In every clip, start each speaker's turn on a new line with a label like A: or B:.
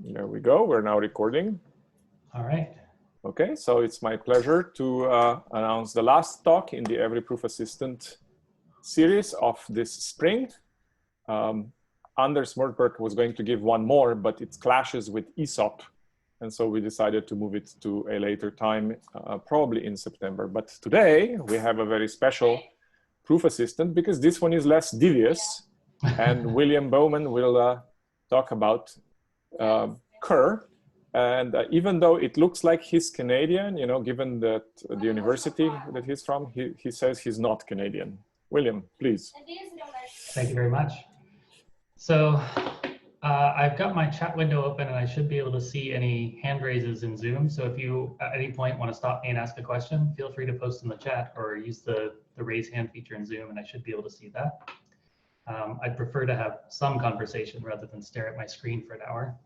A: There we go. We're now recording.
B: All right.
A: Okay, so it's my pleasure to announce the last talk in the Every Proof Assistant series of this spring. Anders Mørkberg was going to give one more, but it clashes with ESOP. And so we decided to move it to a later time, probably in September. But today we have a very special proof assistant because this one is less devious. And William Bowman will talk about Kerr. And even though it looks like he's Canadian, you know, given that the university that he's from, he says he's not Canadian. William, please.
B: Thank you very much. So I've got my chat window open and I should be able to see any hand raises in Zoom. So if you at any point want to stop me and ask a question, feel free to post in the chat or use the raise hand feature in Zoom and I should be able to see that. I'd prefer to have some conversation rather than stare at my screen for an hour.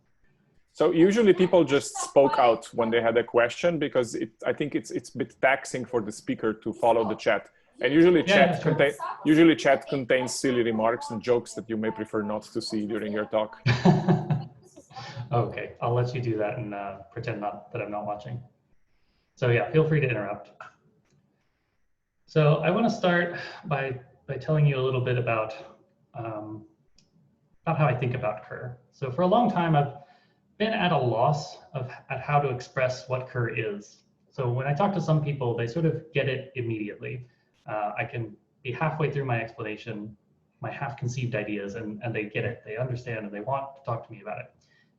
A: So usually people just spoke out when they had a question because I think it's a bit taxing for the speaker to follow the chat. And usually chat contains silly remarks and jokes that you may prefer not to see during your talk.
B: Okay, I'll let you do that and pretend that I'm not watching. So yeah, feel free to interrupt. So I want to start by telling you a little bit about how I think about Kerr. So for a long time, I've been at a loss at how to express what Kerr is. So when I talk to some people, they sort of get it immediately. I can be halfway through my explanation, my half-conceived ideas, and they get it, they understand, and they want to talk to me about it.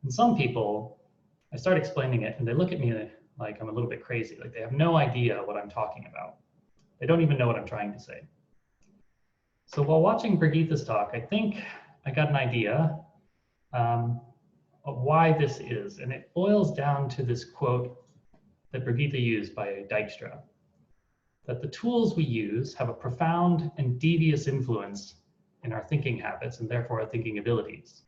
B: And some people, I start explaining it, and they look at me like I'm a little bit crazy, like they have no idea what I'm talking about. They don't even know what I'm trying to say. So while watching Brigitta's talk, I think I got an idea of why this is, and it boils down to this quote that Brigitta used by Dijkstra, that the tools we use have a profound and devious influence in our thinking habits and therefore our thinking abilities.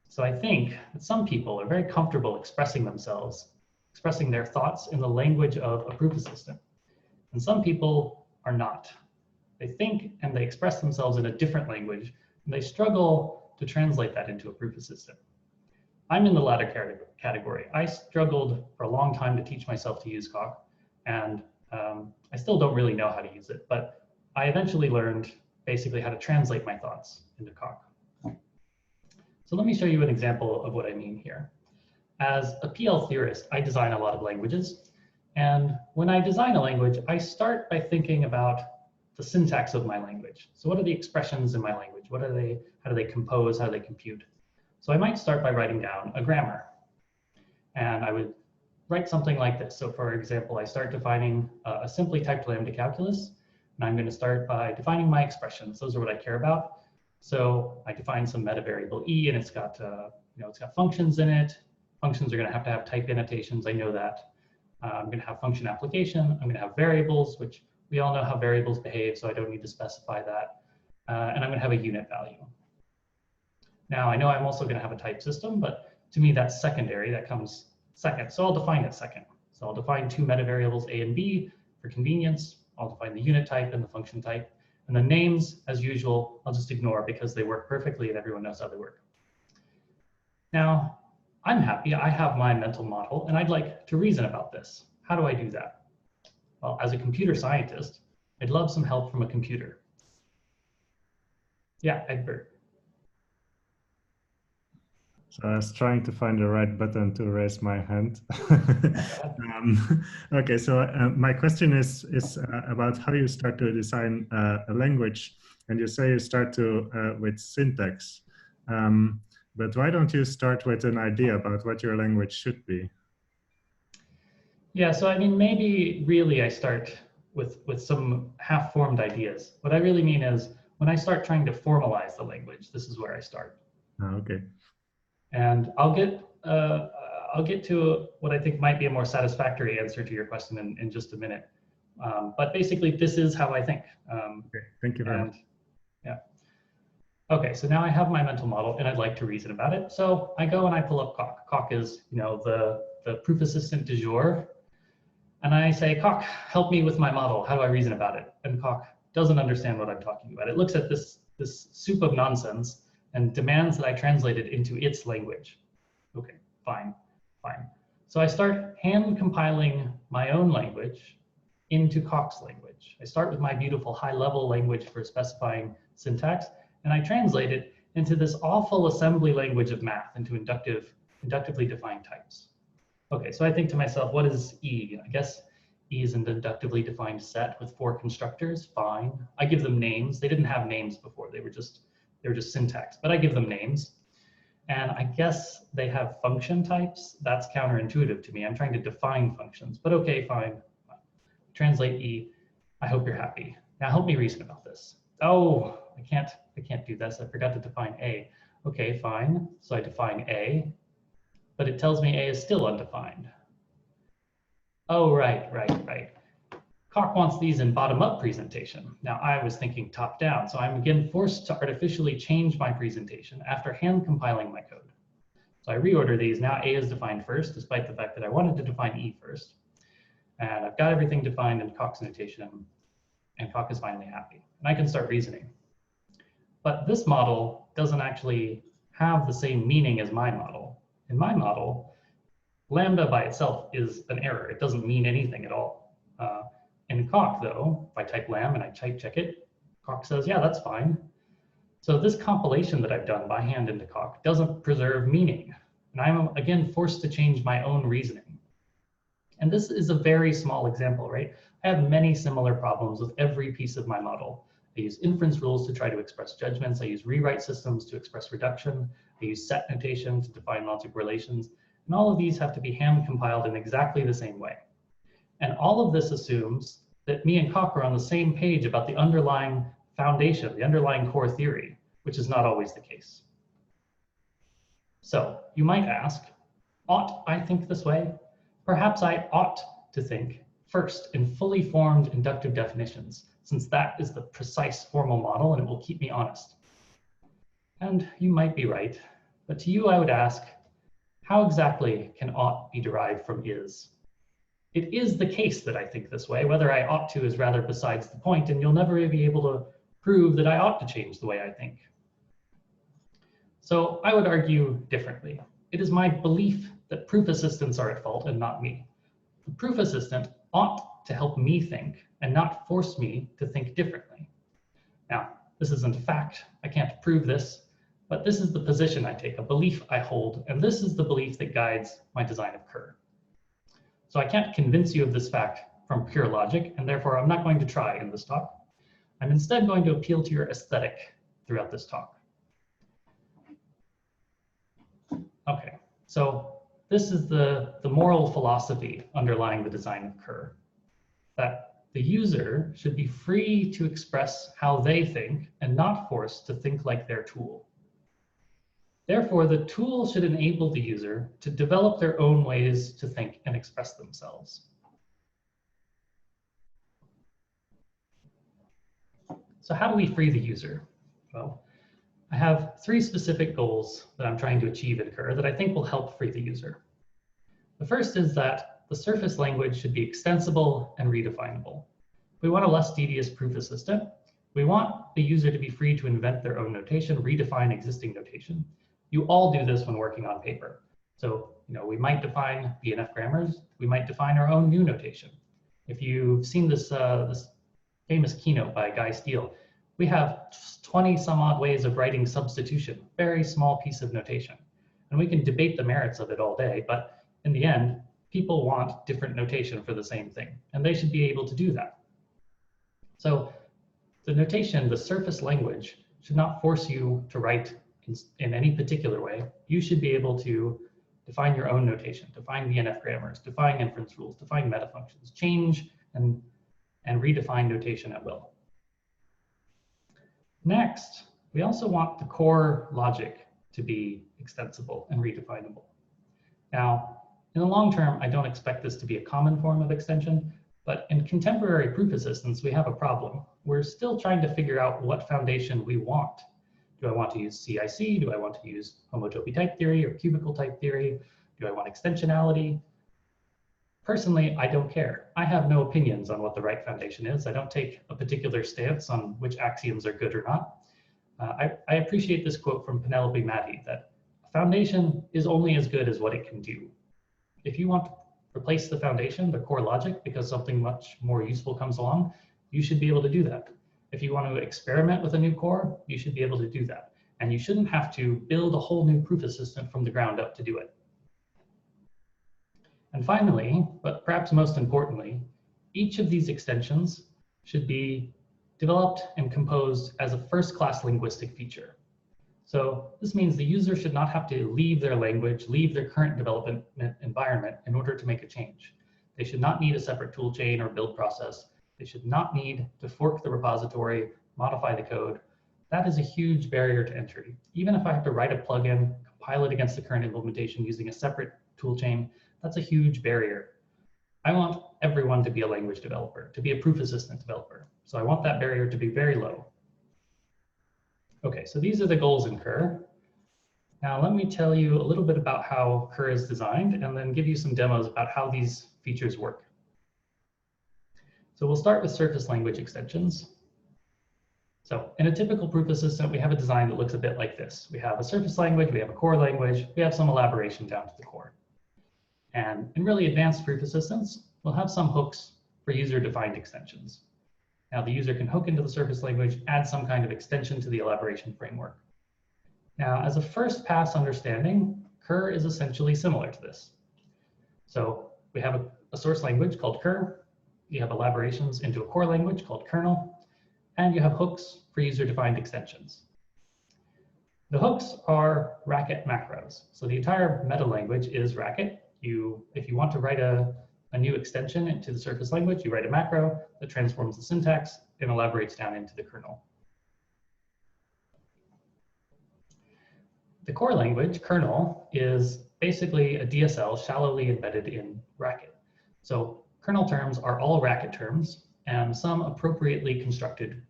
B: So I think that some people are very comfortable expressing themselves, expressing their thoughts in the language of a proof assistant, and some people are not. They think and they express themselves in a different language, and they struggle to translate that into a proof assistant. I'm in the latter category. I struggled for a long time to teach myself to use Coq, and I still don't really know how to use it, but I eventually learned basically how to translate my thoughts into Coq. So let me show you an example of what I mean here. As a PL theorist, I design a lot of languages, and when I design a language, I start by thinking about the syntax of my language. So what are the expressions in my language? What are they? How do they compose? How do they compute? So I might start by writing down a grammar. And I would write something like this. So for example, I start defining a simply typed lambda calculus. And I'm going to start by defining my expressions. Those are what I care about. So I define some meta variable E, and it's got it's got functions in it. Functions are going to have type annotations. I know that. I'm going to have function application. I'm going to have variables, which we all know how variables behave, so I don't need to specify that. And I'm going to have a unit value. Now, I know I'm also going to have a type system, but to me, that's secondary. That comes second. So I'll define it second. So I'll define two meta variables, A and B, for convenience. I'll define the unit type and the function type. And the names, as usual, I'll just ignore because they work perfectly and everyone knows how they work. Now, I'm happy. I have my mental model, and I'd like to reason about this. How do I do that? Well, as a computer scientist, I'd love some help from a computer. Yeah, Egbert.
C: So I was trying to find the right button to raise my hand. Okay, so my question is about how you start to design a language, and you say you start with syntax. But why don't you start with an idea about what your language should be?
B: Yeah, so I mean, maybe really I start with some half-formed ideas. What I really mean is when I start trying to formalize the language, this is where I start.
C: Oh, okay.
B: And I'll get to what I think might be a more satisfactory answer to your question in just a minute. But basically, this is how I think.
C: Okay, thank you very much.
B: Yeah. Okay, so now I have my mental model, and I'd like to reason about it. So I go and I pull up Coq. Coq is, the proof assistant du jour. And I say, Coq, help me with my model. How do I reason about it? And Coq doesn't understand what I'm talking about. It looks at this soup of nonsense and demands that I translate it into its language. Okay, fine, fine. So I start hand compiling my own language into Coq's language. I start with my beautiful high-level language for specifying syntax, and I translate it into this awful assembly language of math, into inductively defined types. Okay, so I think to myself, what is E? I guess E is an inductively defined set with 4 constructors. Fine. I give them names. They didn't have names before. They were just syntax, but I give them names. And I guess they have function types. That's counterintuitive to me. I'm trying to define functions, but okay, fine. Translate E. I hope you're happy. Now help me reason about this. Oh, I can't do this. I forgot to define A. Okay, fine. So I define A, but it tells me A is still undefined. Oh, right. Coq wants these in bottom-up presentation. Now I was thinking top-down, so I'm again forced to artificially change my presentation after hand compiling my code. So I reorder these. Now A is defined first, despite the fact that I wanted to define E first. And I've got everything defined in Coq's notation, and Coq is finally happy. And I can start reasoning. But this model doesn't actually have the same meaning as my model. In my model, lambda by itself is an error. It doesn't mean anything at all. In Coq, though, if I type lam and I check it, Coq says, yeah, that's fine. So this compilation that I've done by hand into Coq doesn't preserve meaning. And I'm, again, forced to change my own reasoning. And this is a very small example, right? I have many similar problems with every piece of my model. I use inference rules to try to express judgments. I use rewrite systems to express reduction. I use set notation to define logic relations. And all of these have to be hand compiled in exactly the same way. And all of this assumes that me and Coq are on the same page about the underlying foundation, the underlying core theory, which is not always the case. So you might ask, ought I think this way? Perhaps I ought to think first in fully formed inductive definitions, since that is the precise formal model and it will keep me honest. And you might be right, but to you I would ask, how exactly can ought be derived from is? It is the case that I think this way. Whether I ought to is rather besides the point, and you'll never be able to prove that I ought to change the way I think. So I would argue differently. It is my belief that proof assistants are at fault and not me. The proof assistant ought to help me think and not force me to think differently. Now, this isn't a fact. I can't prove this, but this is the position I take, a belief I hold, and this is the belief that guides my design of Kerr. So I can't convince you of this fact from pure logic, and therefore I'm not going to try in this talk. I'm instead going to appeal to your aesthetic throughout this talk. Okay, so this is the moral philosophy underlying the design of Kerr, that the user should be free to express how they think and not forced to think like their tool. Therefore, the tool should enable the user to develop their own ways to think and express themselves. So how do we free the user? Well, I have 3 specific goals that I'm trying to achieve in Kerr that I think will help free the user. The first is that the surface language should be extensible and redefinable. We want a less tedious proof assistant. We want the user to be free to invent their own notation, redefine existing notation. You all do this when working on paper. So, we might define BNF grammars. We might define our own new notation. If you've seen this, this famous keynote by Guy Steele, we have 20 some odd ways of writing substitution, very small piece of notation. And we can debate the merits of it all day, but in the end, people want different notation for the same thing, and they should be able to do that. So the notation, the surface language, should not force you to write in any particular way. You should be able to define your own notation, define BNF grammars, define inference rules, define meta functions, change and redefine notation at will. Next, we also want the core logic to be extensible and redefinable. Now, in the long term, I don't expect this to be a common form of extension, but in contemporary proof assistants, we have a problem. We're still trying to figure out what foundation we want. Do I want to use CIC? Do I want to use homotopy type theory or cubicle type theory? Do I want extensionality? Personally, I don't care. I have no opinions on what the right foundation is. I don't take a particular stance on which axioms are good or not. I appreciate this quote from Penelope Matty that foundation is only as good as what it can do. If you want to replace the foundation, the core logic, because something much more useful comes along, you should be able to do that. If you want to experiment with a new core, you should be able to do that. And you shouldn't have to build a whole new proof assistant from the ground up to do it. And finally, but perhaps most importantly, each of these extensions should be developed and composed as a first-class linguistic feature. So this means the user should not have to leave their language, leave their current development environment in order to make a change. They should not need a separate toolchain or build process. They should not need to fork the repository, modify the code. That is a huge barrier to entry. Even if I have to write a plugin, compile it against the current implementation using a separate toolchain, that's a huge barrier. I want everyone to be a language developer, to be a proof assistant developer. So I want that barrier to be very low. Okay, so these are the goals in Kerr. Now let me tell you a little bit about how Kerr is designed and then give you some demos about how these features work. So we'll start with surface language extensions. So in a typical proof assistant, we have a design that looks a bit like this. We have a surface language, we have a core language, we have some elaboration down to the core. And in really advanced proof assistants, we'll have some hooks for user-defined extensions. Now the user can hook into the surface language, add some kind of extension to the elaboration framework. Now, as a first pass understanding, Kerr is essentially similar to this. So we have a source language called Kerr, you have elaborations into a core language called Kernel, and you have hooks for user-defined extensions. The hooks are Racket macros. So the entire meta language is Racket. If you want to write a new extension into the surface language, you write a macro that transforms the syntax and elaborates down into the kernel. The core language, Kernel, is basically a DSL shallowly embedded in Racket. So kernel terms are all Racket terms, and some appropriately constructed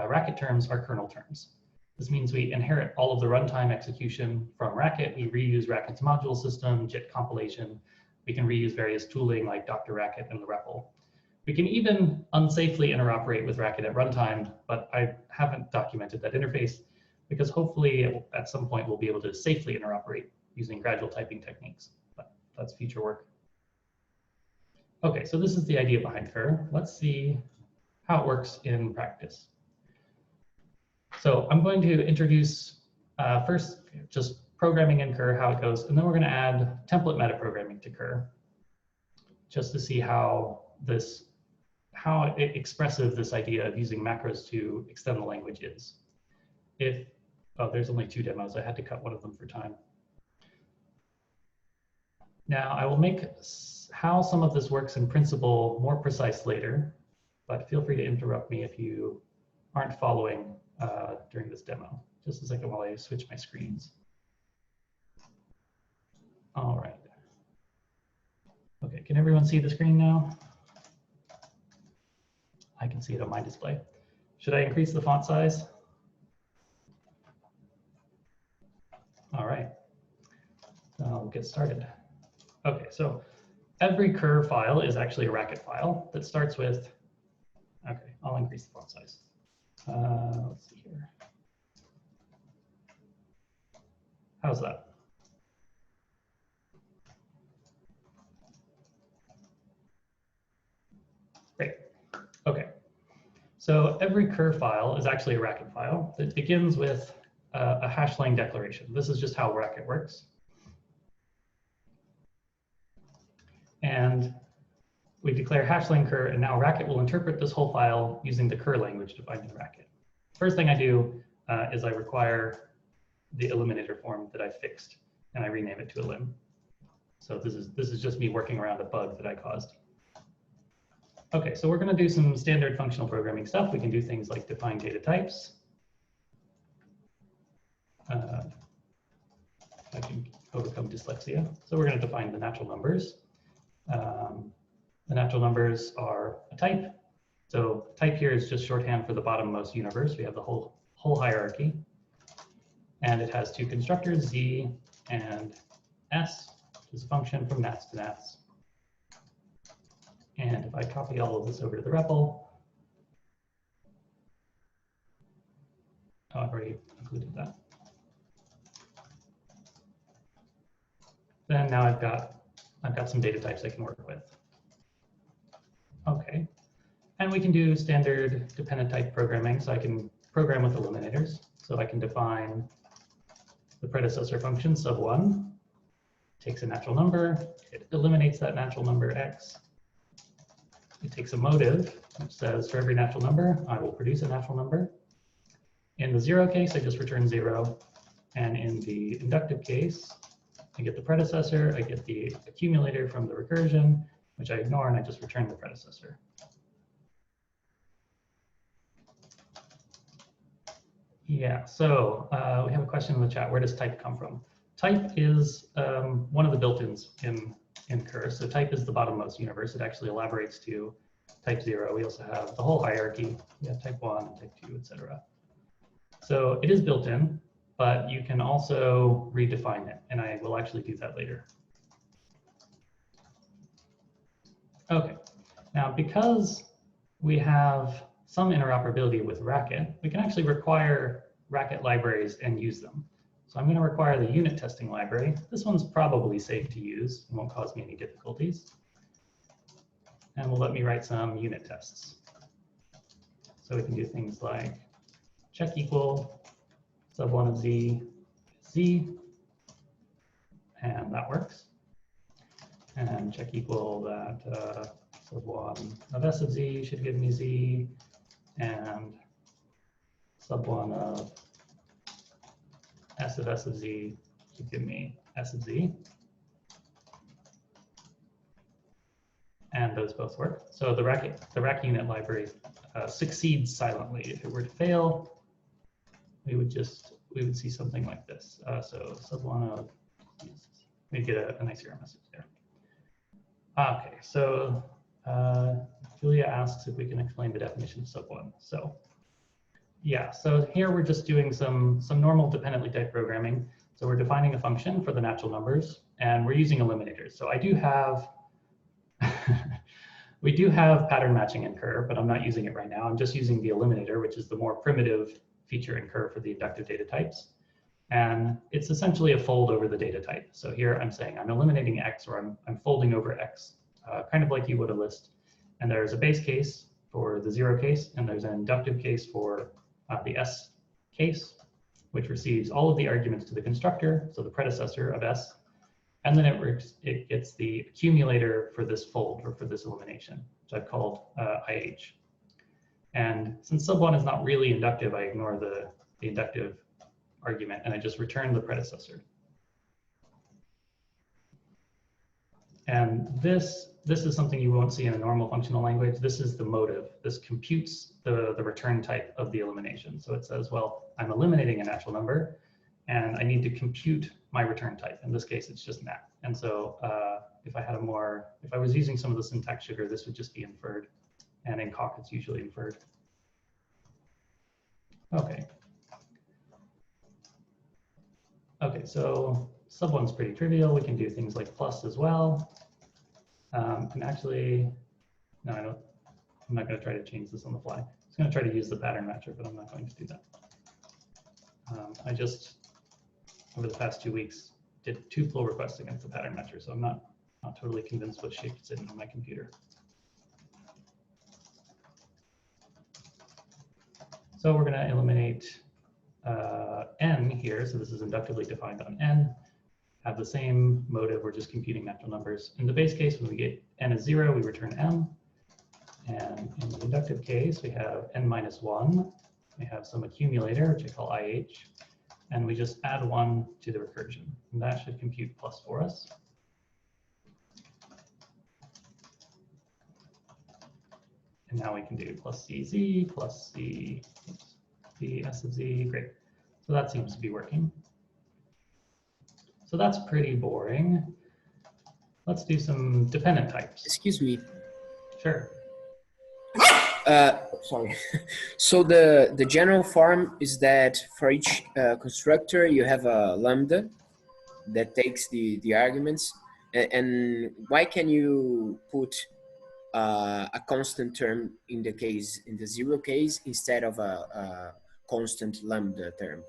B: Racket terms are kernel terms. This means we inherit all of the runtime execution from Racket. We reuse Racket's module system, JIT compilation. We can reuse various tooling like Dr. Racket and the REPL. We can even unsafely interoperate with Racket at runtime, but I haven't documented that interface because hopefully at some point we'll be able to safely interoperate using gradual typing techniques, but that's future work. Okay, so this is the idea behind Kerr. Let's see how it works in practice. So I'm going to introduce first just programming in Kerr, how it goes, and then we're going to add template metaprogramming to Kerr, just to see how expressive this idea of using macros to extend the language is. Oh, there's only 2 demos. I had to cut one of them for time. Now I will make how some of this works in principle more precise later, but feel free to interrupt me if you aren't following during this demo. Just a second while I switch my screens. All right. Okay, can everyone see the screen now? I can see it on my display. Should I increase the font size? All right, I'll get started. Okay, so every Kerr file is actually a Racket file that starts with, okay, I'll increase the font size. Let's see here. How's that? Great. Okay. So every Kerr file is actually a Racket file that begins with a hash-lang declaration. This is just how Racket works. And we declare hash-lang Kerr, and now Racket will interpret this whole file using the Kerr language defined in Racket. First thing I do is I require the eliminator form that I fixed, and I rename it to a lim. So this is just me working around a bug that I caused. Okay, so we're going to do some standard functional programming stuff. We can do things like define data types. I can overcome dyslexia. So we're going to define the natural numbers. The natural numbers are a type. So type here is just shorthand for the bottommost universe. We have the whole hierarchy. And it has 2 constructors, z and s, which is a function from nats to nats. And if I copy all of this over to the REPL, oh, I've already included that. then now I've got some data types I can work with. Okay, and we can do standard dependent type programming. So I can program with eliminators. So I can define the predecessor function sub1, takes a natural number, it eliminates that natural number x. It takes a motive, which says for every natural number, I will produce a natural number. In the 0 case, I just return 0. And in the inductive case, I get the predecessor, I get the accumulator from the recursion, which I ignore, and I just return the predecessor. Yeah, so we have a question in the chat. Where does type come from? Type is one of the built-ins in Kerr. So type is the bottommost universe. It actually elaborates to type 0. We also have the whole hierarchy. We have type 1, type 2, etc. So it is built in, but you can also redefine it, and I will actually do that later. Okay, now because we have some interoperability with Racket, we can actually require Racket libraries and use them. So I'm going to require the unit testing library. This one's probably safe to use and won't cause me any difficulties. And will let me write some unit tests. So we can do things like check equal sub1 of z, z, and that works. And check equal that sub1 of s of z should give me z, and sub1 of s of z should give me s of z. And those both work. So the rack unit library succeeds silently. If it were to fail, we would see something like this. So sub1 of, we get a nice error message there. Okay, so Julia asks if we can explain the definition of sub1. So yeah, so here we're just doing some normal dependently typed programming. So we're defining a function for the natural numbers, and we're using eliminators. So I do have, we do have pattern matching in Kerr, but I'm not using it right now. I'm just using the eliminator, which is the more primitive feature in Kerr for the inductive data types. And it's essentially a fold over the data type. So here I'm saying I'm eliminating X, or I'm folding over X, kind of like you would a list. And there's a base case for the 0 case, and there's an inductive case for the S case, which receives all of the arguments to the constructor, so the predecessor of S. And then it gets the accumulator for this fold, or for this elimination, which I've called IH. And since sub1 is not really inductive, I ignore the inductive argument, and I just return the predecessor. And this is something you won't see in a normal functional language. This is the motive. This computes the return type of the elimination. So it says, well, I'm eliminating a natural number, and I need to compute my return type. In this case, it's just nat. And so if I was using some of the syntax sugar, this would just be inferred. And in Coq, it's usually inferred. Okay. Okay, so sub1's pretty trivial. We can do things like plus as well. And actually, no, I'm not going to try to change this on the fly. I'm just going to try to use the pattern matcher, but I'm not going to do that. I just, over the past 2 weeks, did 2 pull requests against the pattern matcher, so I'm not totally convinced what shape it's in on my computer. So we're going to eliminate n here. So this is inductively defined on n. Have the same motive. We're just computing natural numbers. In the base case, when we get n is 0, we return m. And in the inductive case, we have n minus 1. We have some accumulator, which I call IH. And we just add 1 to the recursion. And that should compute plus for us. And now we can do plus CZ, plus C, the S of Z. Great. So that seems to be working. So that's pretty boring. Let's do some dependent types.
D: Excuse me.
B: Sure.
D: Sorry. So the general form is that for each constructor, you have a lambda that takes the arguments. And why can you put a constant term in the 0 case instead of a constant lambda term?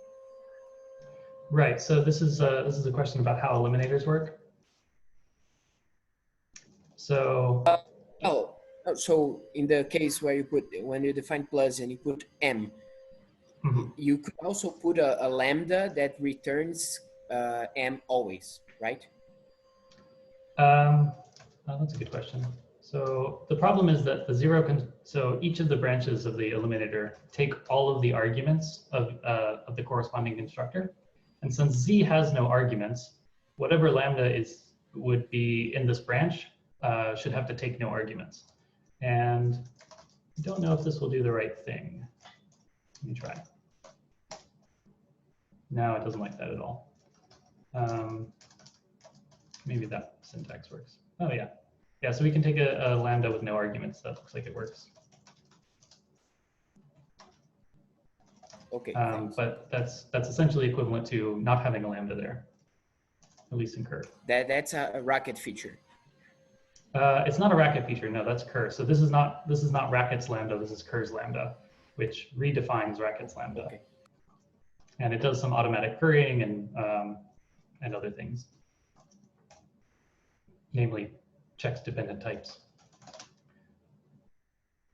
B: Right. So this is a question about how eliminators work. So
D: So in the case where you put, when you define plus and you put m, you could also put a lambda that returns m always, right?
B: oh, that's a good question. So the problem is that the so each of the branches of the eliminator take all of the arguments of the corresponding constructor. And since z has no arguments, whatever lambda would be in this branch should have to take no arguments. And I don't know if this will do the right thing. Let me try. No, it doesn't like that at all. Maybe that syntax works. Oh yeah. Yeah, so we can take a lambda with no arguments. That looks like it works.
D: Okay.
B: But that's essentially equivalent to not having a lambda there, at least in Kerr.
D: That's a racket feature.
B: It's not a racket feature. No, that's Kerr. So this is not racket's lambda. This is Kerr's lambda, which redefines racket's lambda.
D: Okay.
B: And it does some automatic currying and other things, namely checks dependent types.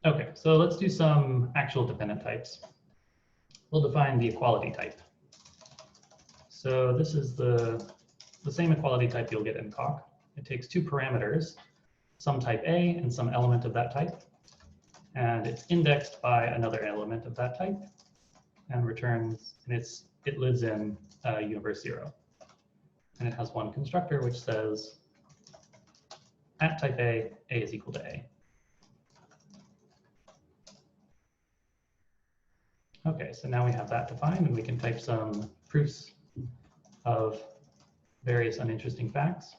B: Okay, so let's do some actual dependent types. We'll define the equality type. So this is the same equality type you'll get in Coq. It takes two parameters, some type A and some element of that type. And it's indexed by another element of that type and returns, and it lives in universe 0. And it has one constructor which says at type A is equal to A. Okay, so now we have that defined, and we can type some proofs of various uninteresting facts.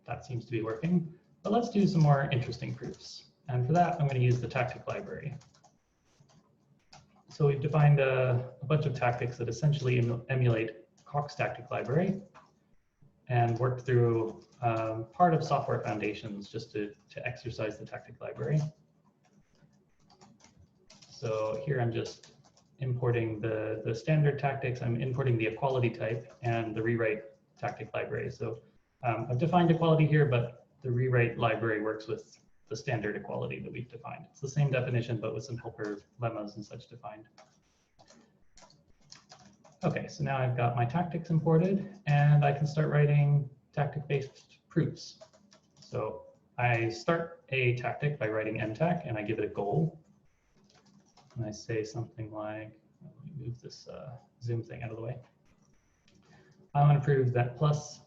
B: That seems to be working, but let's do some more interesting proofs. And for that, I'm going to use the tactic library. So we've defined a bunch of tactics that essentially emulate Coq's tactic library, and worked through part of software foundations just to exercise the tactic library. So here I'm just importing the standard tactics. I'm importing the equality type and the rewrite tactic library. So I've defined equality here, but the rewrite library works with the standard equality that we've defined. It's the same definition, but with some helper lemmas and such defined. Okay, so now I've got my tactics imported, and I can start writing tactic-based proofs. So I start a tactic by writing mtac, and I give it a goal. And I say something like, let me move this zoom thing out of the way. I want to prove that plus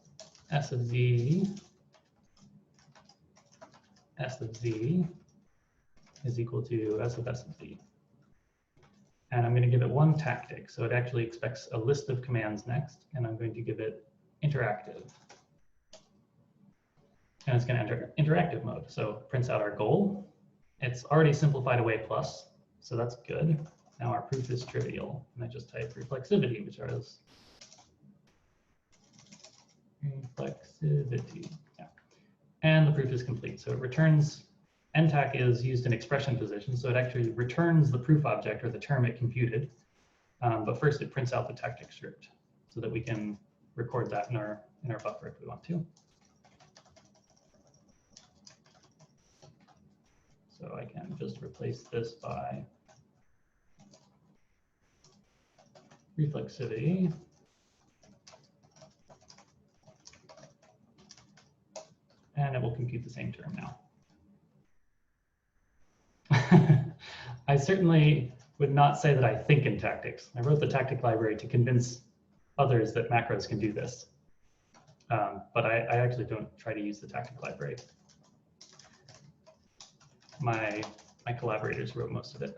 B: s of z is equal to s of z. And I'm going to give it one tactic. So it actually expects a list of commands next, and I'm going to give it interactive. And it's going to enter interactive mode. So it prints out our goal. It's already simplified away plus, so that's good. Now our proof is trivial, and I just type reflexivity, which is reflexivity. Yeah. And the proof is complete. So it returns, mtac is used in expression position, so it actually returns the proof object or the term it computed. But first it prints out the tactic script so that we can record that in our buffer if we want to. So I can just replace this by reflexivity. And it will compute the same term now. I certainly would not say that I think in tactics. I wrote the tactic library to convince others that macros can do this. But I actually don't try to use the tactic library. My collaborators wrote most of it.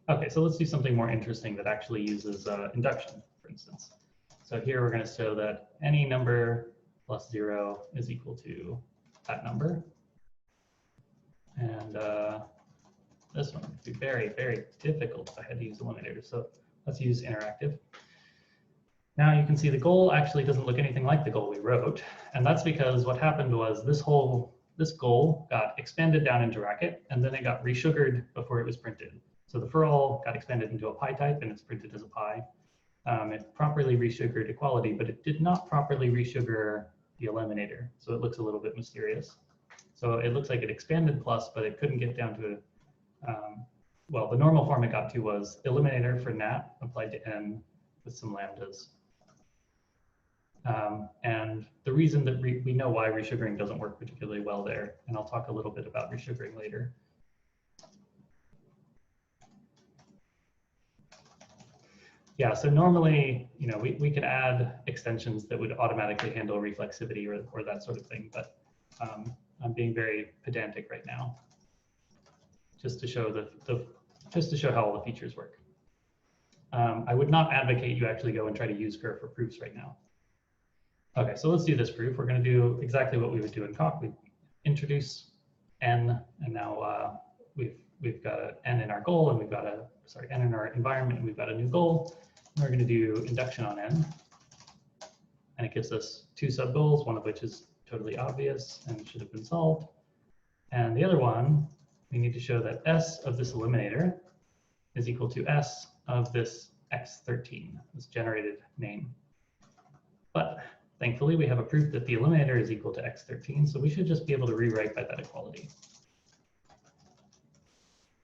B: Okay, so let's do something more interesting that actually uses induction, for instance. So here we're going to show that any number plus 0 is equal to that number. And this one would be very, very difficult if I had to use eliminator. So let's use interactive. Now you can see the goal actually doesn't look anything like the goal we wrote. And that's because what happened was this goal got expanded down into racket, and then it got resugared before it was printed. So the for all got expanded into a pi type, and it's printed as a pi. It properly resugared equality, but it did not properly resugar the eliminator. So it looks a little bit mysterious. So it looks like it expanded plus, but it couldn't get down to, well, the normal form it got to was eliminator for nat applied to n with some lambdas. And the reason that we know why resugaring doesn't work particularly well there, and I'll talk a little bit about resugaring later. Yeah, so normally, you know, we could add extensions that would automatically handle reflexivity or that sort of thing, but I'm being very pedantic right now, just to show how all the features work. I would not advocate you actually go and try to use Kerr for proofs right now. Okay, so let's do this proof. We're going to do exactly what we would do in Coq. We introduce n, and now we've got an n in our goal, and we've got n in our environment, and we've got a new goal. And we're going to do induction on n, and it gives us 2 sub-goals, one of which is totally obvious and should have been solved. And the other one, we need to show that s of this eliminator is equal to s of this x13, this generated name. But thankfully, we have a proof that the eliminator is equal to x13, so we should just be able to rewrite by that equality.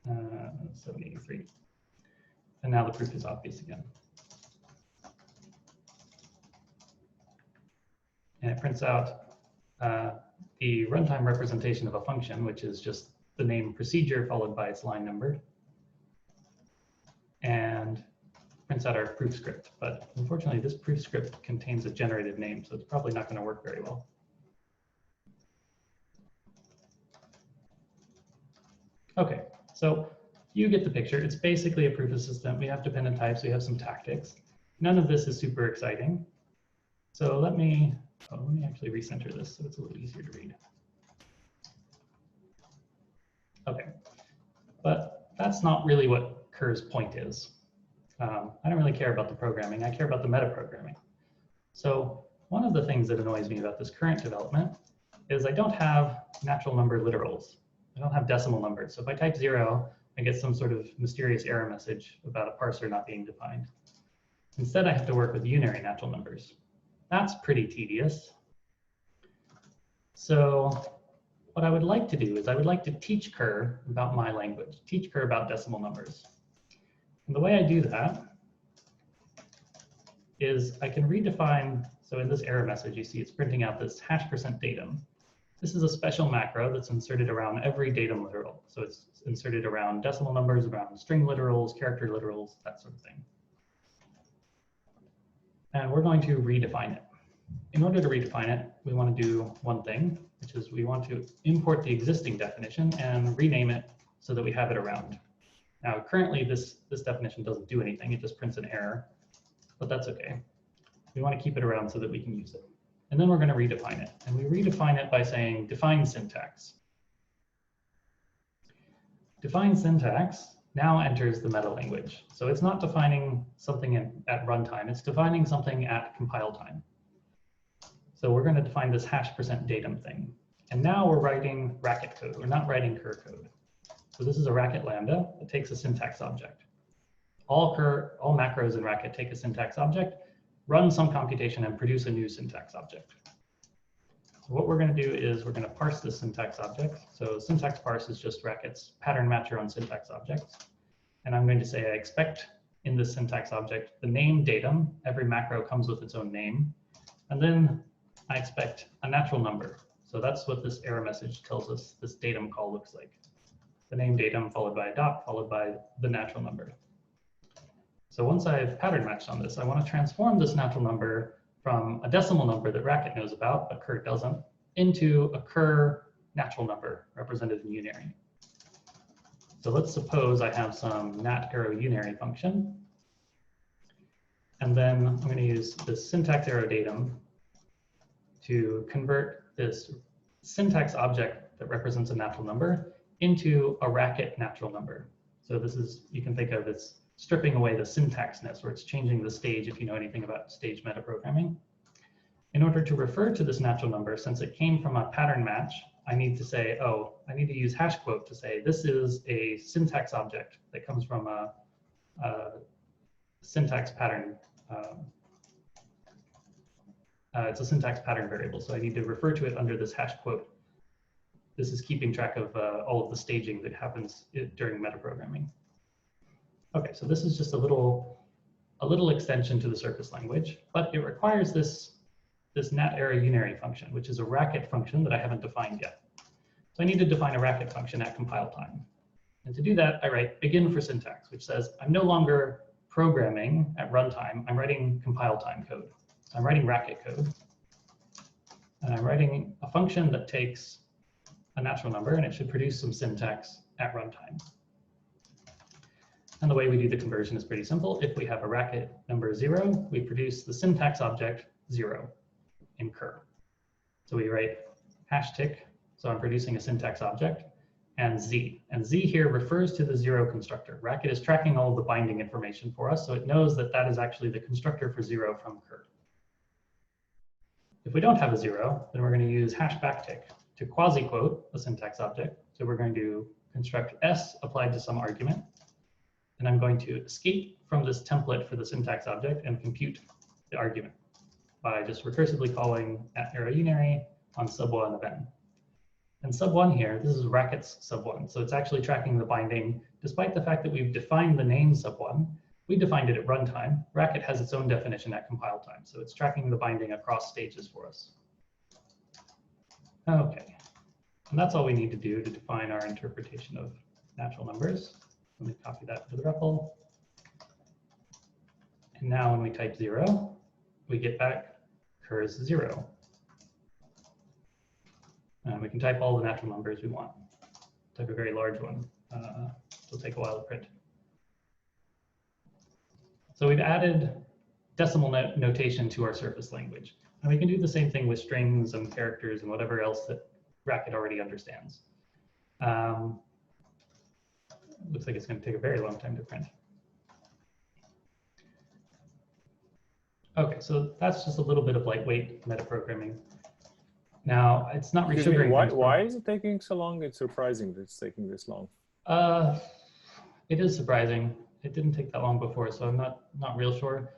B: 783. And now the proof is obvious again. And it prints out the runtime representation of a function, which is just the name procedure followed by its line number. And prints out our proof script. But unfortunately, this proof script contains a generated name, so it's probably not going to work very well. Okay, so you get the picture. It's basically a proof assistant. We have dependent types. We have some tactics. None of this is super exciting. So let me actually recenter this so it's a little easier to read. Okay, but that's not really what Kerr's point is. I don't really care about the programming. I care about the metaprogramming. So one of the things that annoys me about this current development is I don't have natural number literals. I don't have decimal numbers. So if I type 0, I get some sort of mysterious error message about a parser not being defined. Instead, I have to work with unary natural numbers. That's pretty tedious. So what I would like to do is I would like to teach Kerr about my language, teach Kerr about decimal numbers. And the way I do that is I can redefine, so in this error message, you see it's printing out this #datum. This is a special macro that's inserted around every datum literal. So it's inserted around decimal numbers, around string literals, character literals, that sort of thing. And we're going to redefine it. In order to redefine it, we want to do one thing, which is we want to import the existing definition and rename it so that we have it around. Now, currently, this definition doesn't do anything. It just prints an error, but that's OK. We want to keep it around so that we can use it. And then we're going to redefine it. And we redefine it by saying define syntax. Define syntax now enters the meta language. So it's not defining something at runtime. It's defining something at compile time. So we're going to define this #datum thing. And now we're writing racket code. We're not writing Kerr code. So this is a racket lambda that takes a syntax object. All macros in racket take a syntax object, run some computation, and produce a new syntax object. So what we're going to do is we're going to parse this syntax object. So syntax parse is just racket's pattern matcher on syntax objects. And I'm going to say I expect in this syntax object the name datum. Every macro comes with its own name. And then I expect a natural number. So that's what this error message tells us this datum call looks like. The name datum followed by a dot followed by the natural number. So once I've pattern matched on this, I want to transform this natural number from a decimal number that racket knows about, but Kerr doesn't, into a Kerr natural number represented in unary. So let's suppose I have some nat arrow unary function. And then I'm going to use this syntax arrow datum to convert this syntax object that represents a natural number into a racket natural number. So this is, you can think of as stripping away the syntaxness, where it's changing the stage if you know anything about stage metaprogramming. In order to refer to this natural number, since it came from a pattern match, I need to say, oh, I need to use #quote to say this is a syntax object that comes from a syntax pattern It's a syntax pattern variable, so I need to refer to it under this hash quote. This is keeping track of all of the staging that happens during metaprogramming. Okay, so this is just a little extension to the surface language, but it requires this nat array unary function, which is a racket function that I haven't defined yet. So I need to define a racket function at compile time. And to do that, I write begin for syntax, which says I'm no longer programming at runtime. I'm writing compile time code. So I'm writing racket code. And I'm writing a function that takes a natural number, and it should produce some syntax at runtime. And the way we do the conversion is pretty simple. If we have a racket number 0, we produce the syntax object 0 in cur. So we write hash tick. So I'm producing a syntax object, and z. And z here refers to the 0 constructor. Racket is tracking all of the binding information for us, so it knows that that is actually the constructor for 0 from cur. If we don't have a 0, then we're going to use hash backtick to quasi-quote a syntax object. So we're going to construct s applied to some argument. And I'm going to escape from this template for the syntax object and compute the argument by just recursively calling @arrayUnary on sub1 of n. And sub1 here, this is rackets sub1. So it's actually tracking the binding, despite the fact that we've defined the name sub1. We defined it at runtime. Racket has its own definition at compile time. So it's tracking the binding across stages for us. Okay, and that's all we need to do to define our interpretation of natural numbers. Let me copy that to the REPL. And now when we type 0, we get back cur is 0. And we can type all the natural numbers we want. Type a very large one. It'll take a while to print. So we've added decimal notation to our surface language. And we can do the same thing with strings and characters and whatever else that Racket already understands. Looks like it's going to take a very long time to print. Okay, so that's just a little bit of lightweight metaprogramming. Now, it's not resugaring.
A: Why is it taking so long? It's surprising that it's taking this long.
B: It is surprising. It didn't take that long before, so I'm not real sure.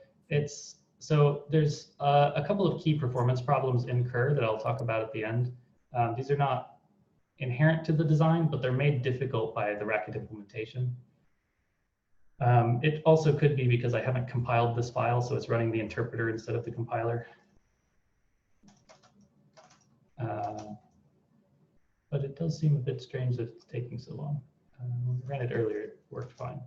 B: So there's a couple of key performance problems in cur that I'll talk about at the end. These are not inherent to the design, but they're made difficult by the Racket implementation. It also could be because I haven't compiled this file, so it's running the interpreter instead of the compiler. But it does seem a bit strange that it's taking so long. When I ran it earlier, it worked fine.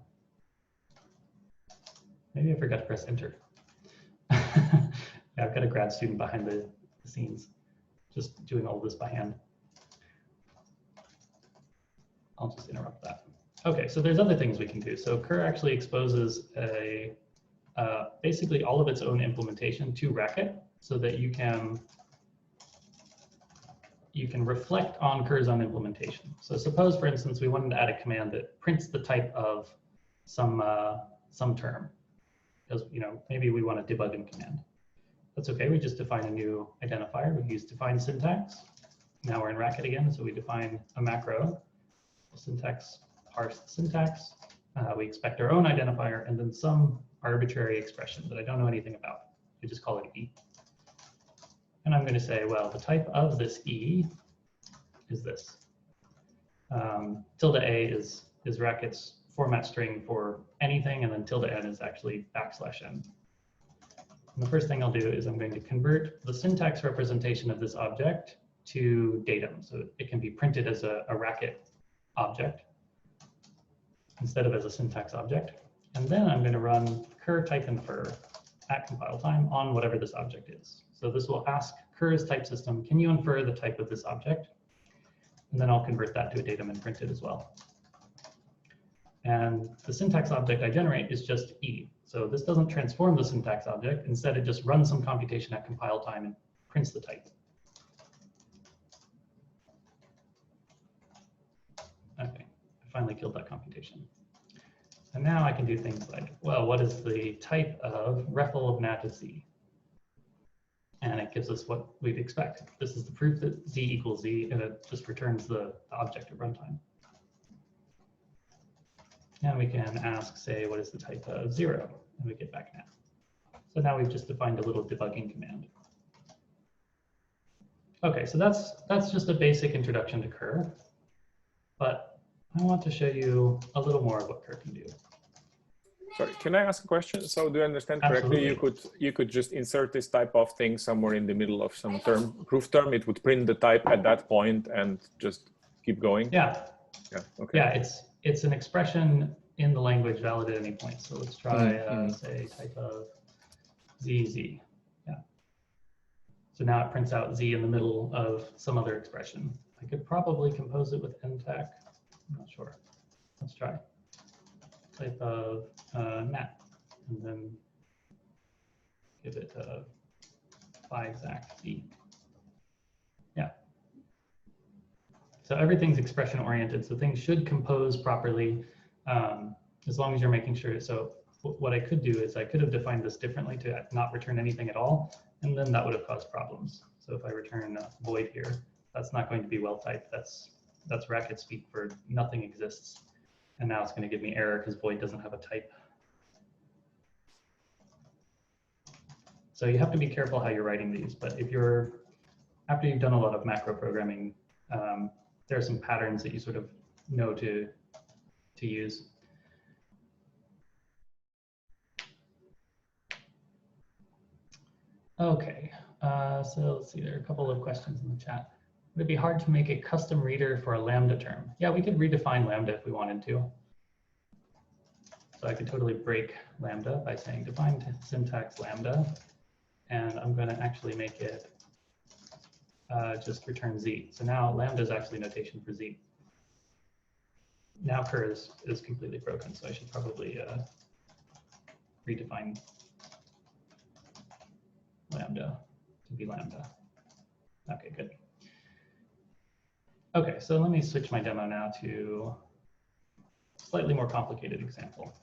B: Maybe I forgot to press enter. Yeah, I've got a grad student behind the scenes, just doing all this by hand. I'll just interrupt that. Okay, so there's other things we can do. So cur actually exposes basically all of its own implementation to Racket so that you can reflect on cur's own implementation. So suppose, for instance, we wanted to add a command that prints the type of some term, because maybe we want a debugging command. That's okay. We just define a new identifier. We use define syntax. Now we're in Racket again, so we define a macro. Syntax parse the syntax. We expect our own identifier and then some arbitrary expression that I don't know anything about. We just call it E. And I'm going to say, well, the type of this E is this. Tilde A is Racket's format string for anything, and then tilde N is actually \n. And the first thing I'll do is I'm going to convert the syntax representation of this object to datum, so it can be printed as a Racket object instead of as a syntax object. And then I'm going to run cur-infer at compile time on whatever this object is. So this will ask cur's type system, can you infer the type of this object? And then I'll convert that to a datum and print it as well. And the syntax object I generate is just E. So this doesn't transform the syntax object. Instead, it just runs some computation at compile time and prints the type. Okay, I finally killed that computation. And now I can do things like, well, what is the type of REFL of nat of Z? And it gives us what we'd expect. This is the proof that Z equals Z, and it just returns the object at runtime. And we can ask, say, what is the type of 0? And we get back nat. So now we've just defined a little debugging command. Okay, so that's just a basic introduction to Kerr, but I want to show you a little more of what Kerr can do.
A: Sorry, can I ask a question? So do I understand correctly?
B: Absolutely.
A: You could just insert this type of thing somewhere in the middle of some proof term. It would print the type at that point and just keep going.
B: Yeah.
A: Yeah. Okay.
B: Yeah, it's an expression in the language valid at any point. So let's try say type of ZZ. Yeah. So now it prints out Z in the middle of some other expression. I could probably compose it with NTAC. I'm not sure. Let's try. Type of nat, and then give it a exact Z. Yeah. So everything's expression oriented, so things should compose properly as long as you're making sure. So what I could do is I could have defined this differently to not return anything at all, and then that would have caused problems. So if I return void here, that's not going to be well typed. That's racket speak for nothing exists. And now it's going to give me error because void doesn't have a type. So you have to be careful how you're writing these. But if you're, after you've done a lot of macro programming, there are some patterns that you sort of know to use. Okay, so let's see, there are a couple of questions in the chat. Would it be hard to make a custom reader for a lambda term? Yeah, we could redefine lambda if we wanted to. So I could totally break lambda by saying define syntax lambda, and I'm going to actually make it just return Z. So now lambda is actually notation for Z. Now Kerr is completely broken, so I should probably redefine lambda to be lambda. Okay, good. Okay, so let me switch my demo now to a slightly more complicated example.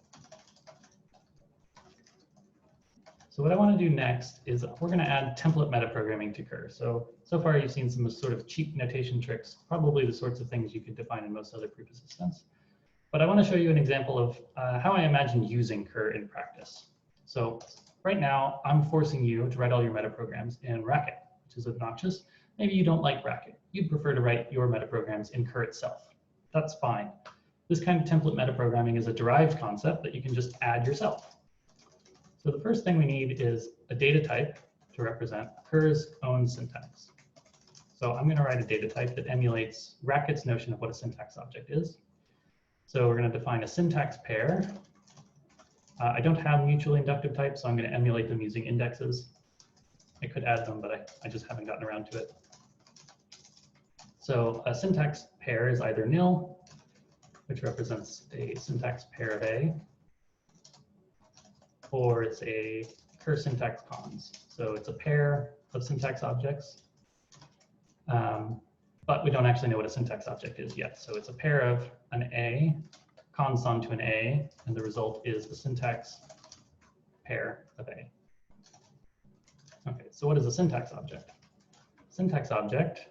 B: So what I want to do next is we're going to add template metaprogramming to Kerr. So far you've seen some sort of cheap notation tricks, probably the sorts of things you could define in most other proof assistants. But I want to show you an example of how I imagine using Kerr in practice. So right now, I'm forcing you to write all your metaprograms in Racket, which is obnoxious. Maybe you don't like Racket. You'd prefer to write your metaprograms in Kerr itself. That's fine. This kind of template metaprogramming is a derived concept that you can just add yourself. So the first thing we need is a data type to represent Kerr's own syntax. So I'm going to write a data type that emulates Racket's notion of what a syntax object is. So we're going to define a syntax pair. I don't have mutually inductive types, so I'm going to emulate them using indexes. I could add them, but I just haven't gotten around to it. So a syntax pair is either nil, which represents a syntax pair of A, or it's a Kerr syntax cons. So it's a pair of syntax objects, but we don't actually know what a syntax object is yet. So it's a pair of an A cons onto an A, and the result is a syntax pair of A. Okay, so what is a syntax object? Syntax object,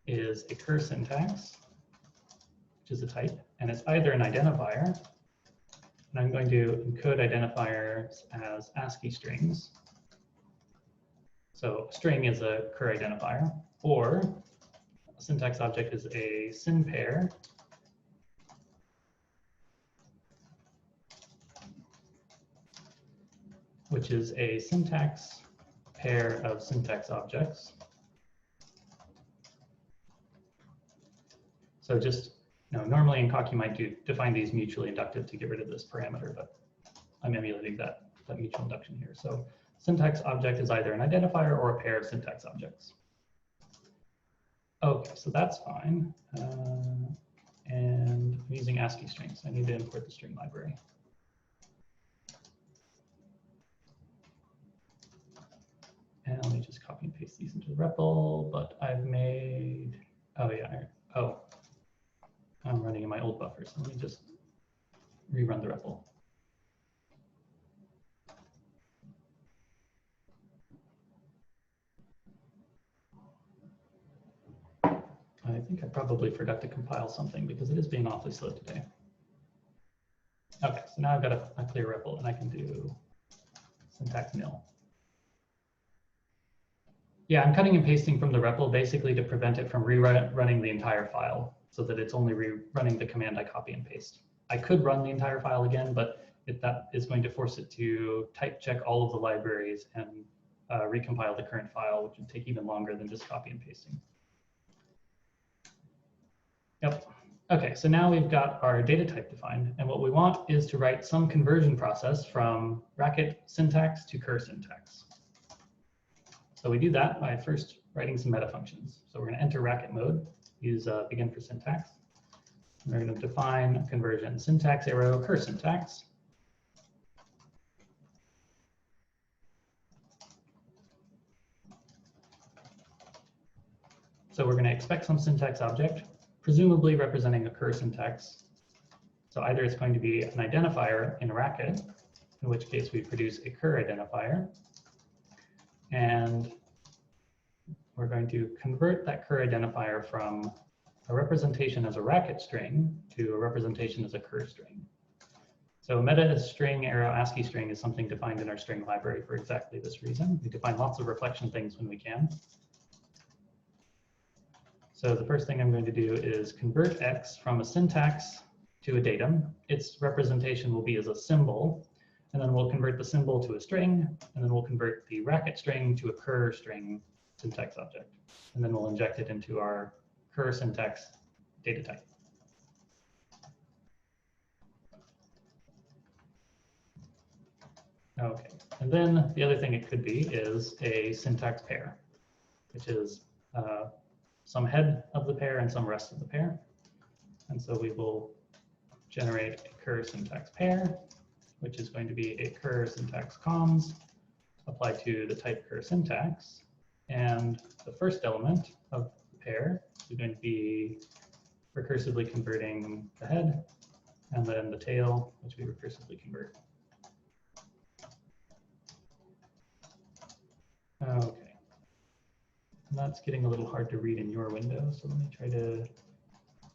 B: is a Kerr syntax, which is a type, and it's either an identifier, and I'm going to encode identifiers as ASCII strings. So a string is a Kerr identifier, or a syntax object is a syn pair which is a syntax pair of syntax objects. So just, normally in Coq you might define these mutually inductive to get rid of this parameter, but I'm emulating that mutual induction here. So syntax object is either an identifier or a pair of syntax objects. Okay, so that's fine. And I'm using ASCII strings. I need to import the string library. And let me just copy and paste these into the REPL, but I've made, I'm running in my old buffer, so let me just rerun the REPL. I think I probably forgot to compile something because it is being awfully slow today. Okay, so now I've got a clear REPL and I can do syntax nil. Yeah, I'm cutting and pasting from the REPL basically to prevent it from rerunning the entire file so that it's only rerunning the command I copy and paste. I could run the entire file again, but that is going to force it to type check all of the libraries and recompile the current file, which would take even longer than just copy and pasting. Yep. Okay, so now we've got our data type defined, and what we want is to write some conversion process from racket syntax to cur syntax. So we do that by first writing some meta functions. So we're going to enter racket mode, use begin for syntax. And we're going to define a conversion syntax arrow cur syntax. So we're going to expect some syntax object, presumably representing a cur syntax. So either it's going to be an identifier in a racket, in which case we produce a cur identifier, and we're going to convert that cur identifier from a representation as a racket string to a representation as a cur string. So meta string arrow ASCII string is something defined in our string library for exactly this reason. We define lots of reflection things when we can. So the first thing I'm going to do is convert X from a syntax to a datum. Its representation will be as a symbol, and then we'll convert the symbol to a string, and then we'll convert the racket string to a cur string syntax object. And then we'll inject it into our cur syntax data type. Okay, and then the other thing it could be is a syntax pair, which is some head of the pair and some rest of the pair. And so we will generate a cur syntax pair, which is going to be a cur syntax comms applied to the type cur syntax. And the first element of the pair is going to be recursively converting the head, and then the tail, which we recursively convert. Okay. And that's getting a little hard to read in your window, so let me try to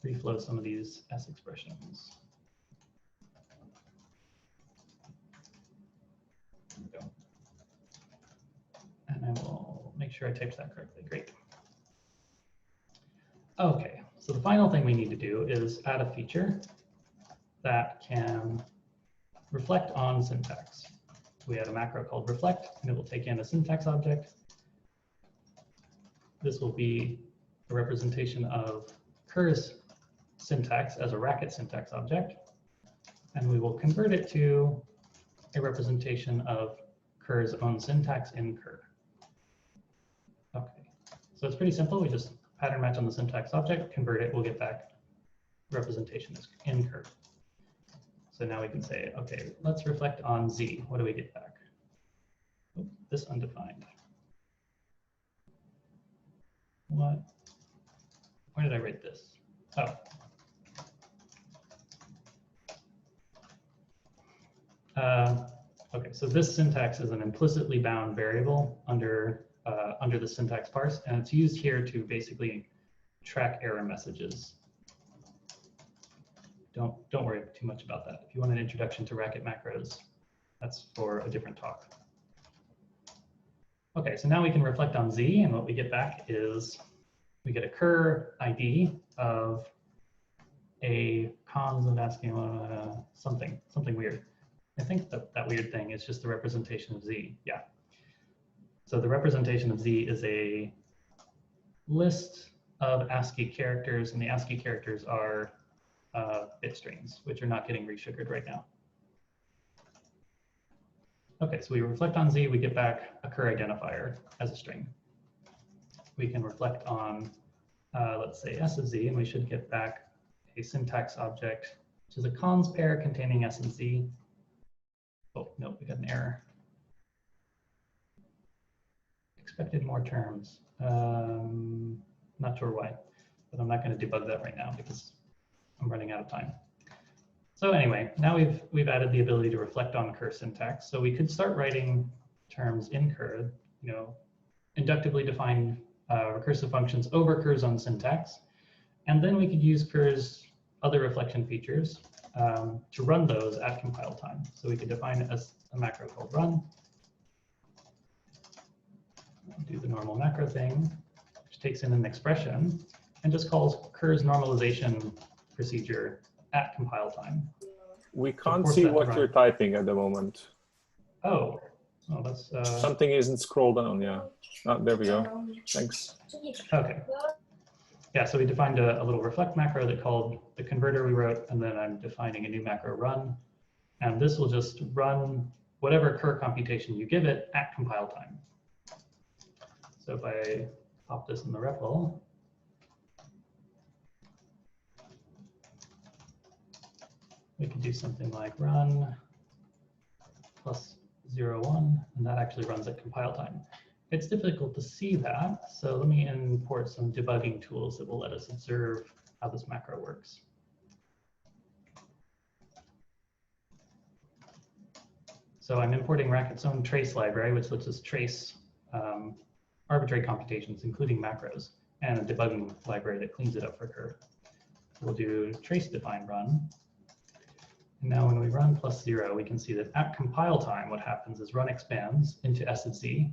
B: reflow some of these S expressions. There we go. And I will make sure I typed that correctly. Great. Okay, so the final thing we need to do is add a feature that can reflect on syntax. We have a macro called reflect, and it will take in a syntax object. This will be a representation of cur's syntax as a racket syntax object, and we will convert it to a representation of cur's own syntax in cur. Okay, so it's pretty simple. We just pattern match on the syntax object, convert it, we'll get back representation is in cur. So now we can say, okay, let's reflect on Z. What do we get back? Oh, this undefined. What? Where did I write this? Oh. Okay, so this syntax is an implicitly bound variable under the syntax parse, and it's used here to basically track error messages. Don't worry too much about that. If you want an introduction to racket macros, that's for a different talk. Okay, so now we can reflect on Z, and what we get back is we get a cur ID of a cons of asking something weird. I think that weird thing is just the representation of Z. Yeah. So the representation of Z is a list of ASCII characters, and the ASCII characters are bit strings, which are not getting resugared right now. Okay, so we reflect on Z, we get back a cur identifier as a string. We can reflect on, let's say, S of Z, and we should get back a syntax object, which is a cons pair containing S and Z. Oh, no, we got an error. Expected more terms. Not sure why, but I'm not going to debug that right now because I'm running out of time. So anyway, now we've added the ability to reflect on cur syntax. So we could start writing terms in cur, inductively define recursive functions over cur's own syntax, and then we could use cur's other reflection features to run those at compile time. So we could define a macro called run. do the normal macro thing, which takes in an expression and just calls Kerr's normalization procedure at compile time.
A: We
B: So
A: can't
B: force
A: see
B: that to
A: what
B: run.
A: you're typing at the moment.
B: Oh, oh, that's
A: Something isn't scrolled down, yeah. Oh, there we go. Thanks.
B: okay. Yeah, so we defined a little reflect macro that called the converter we wrote, and then I'm defining a new macro run. And this will just run whatever Kerr computation you give it at compile time. So if I pop this in the REPL, we could do something like run plus 0.1, and that actually runs at compile time. It's difficult to see that, so let me import some debugging tools that will let us observe how this macro works. So I'm importing Racket's own trace library, which lets us trace arbitrary computations, including macros, and a debugging library that cleans it up for Kerr. We'll do trace define run. And now when we run plus 0, we can see that at compile time, what happens is run expands into S of Z.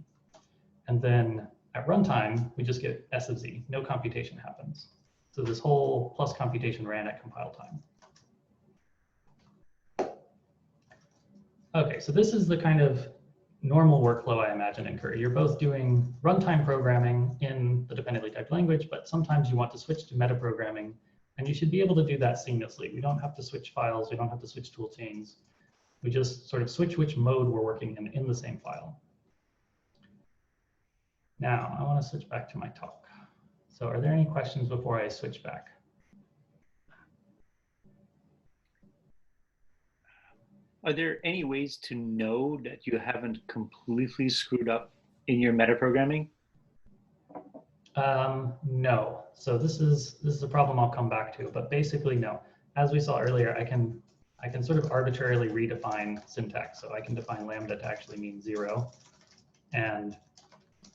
B: And then at runtime, we just get S of Z. No computation happens. So this whole plus computation ran at compile time. Okay, so this is the kind of normal workflow I imagine in Kerr. You're both doing runtime programming in the dependently typed language, but sometimes you want to switch to metaprogramming, and you should be able to do that seamlessly. We don't have to switch files. We don't have to switch tool chains. We just sort of switch which mode we're working in the same file. Now, I want to switch back to my talk. So are there any questions before I switch back?
E: Are there any ways to know that you haven't completely screwed up in your metaprogramming?
B: No. So this is a problem I'll come back to, but basically no. As we saw earlier, I can sort of arbitrarily redefine syntax. So I can define lambda to actually mean 0, and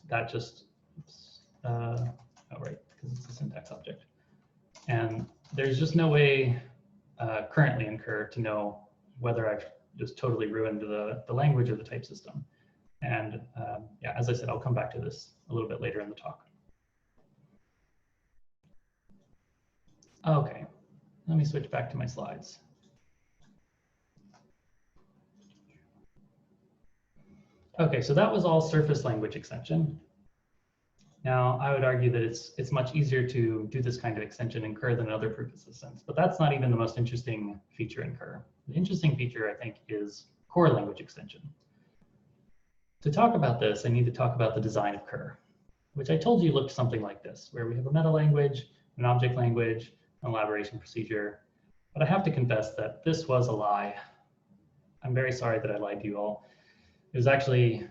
B: that just oh right, because it's a syntax object. And there's just no way currently in Kerr to know whether I've just totally ruined the language or the type system. And yeah, as I said, I'll come back to this a little bit later in the talk. Okay, let me switch back to my slides. Okay, so that was all surface language extension. Now, I would argue that it's much easier to do this kind of extension in Kerr than other proof assistants, but that's not even the most interesting feature in Kerr. The interesting feature, I think, is core language extension. To talk about this, I need to talk about the design of Kerr, which I told you looked something like this, where we have a meta language, an object language, an elaboration procedure. But I have to confess that this was a lie. I'm very sorry that I lied to you all. It was actually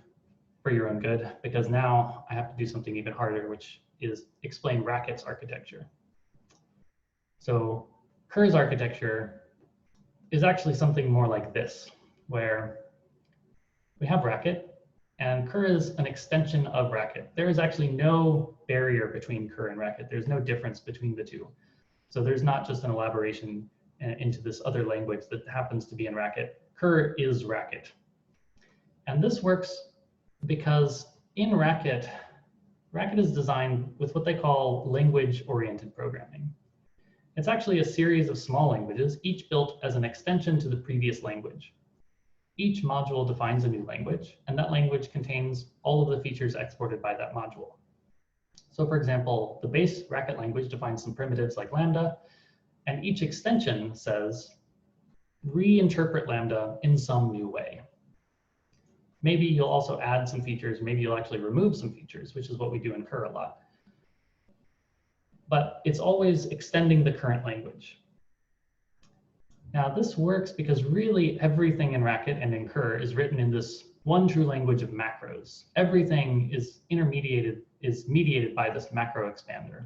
B: for your own good, because now I have to do something even harder, which is explain Racket's architecture. So Kerr's architecture is actually something more like this, where we have Racket, and Kerr is an extension of Racket. There is actually no barrier between Kerr and Racket. There's no difference between the two. So there's not just an elaboration into this other language that happens to be in Racket. Kerr is Racket. And this works because in Racket, Racket is designed with what they call language-oriented programming. It's actually a series of small languages, each built as an extension to the previous language. Each module defines a new language, and that language contains all of the features exported by that module. So for example, the base Racket language defines some primitives like lambda, and each extension says, reinterpret lambda in some new way. Maybe you'll also add some features, maybe you'll actually remove some features, which is what we do in Kerr a lot. But it's always extending the current language. Now this works because really everything in Racket and in Kerr is written in this one true language of macros. Everything is mediated by this macro expander.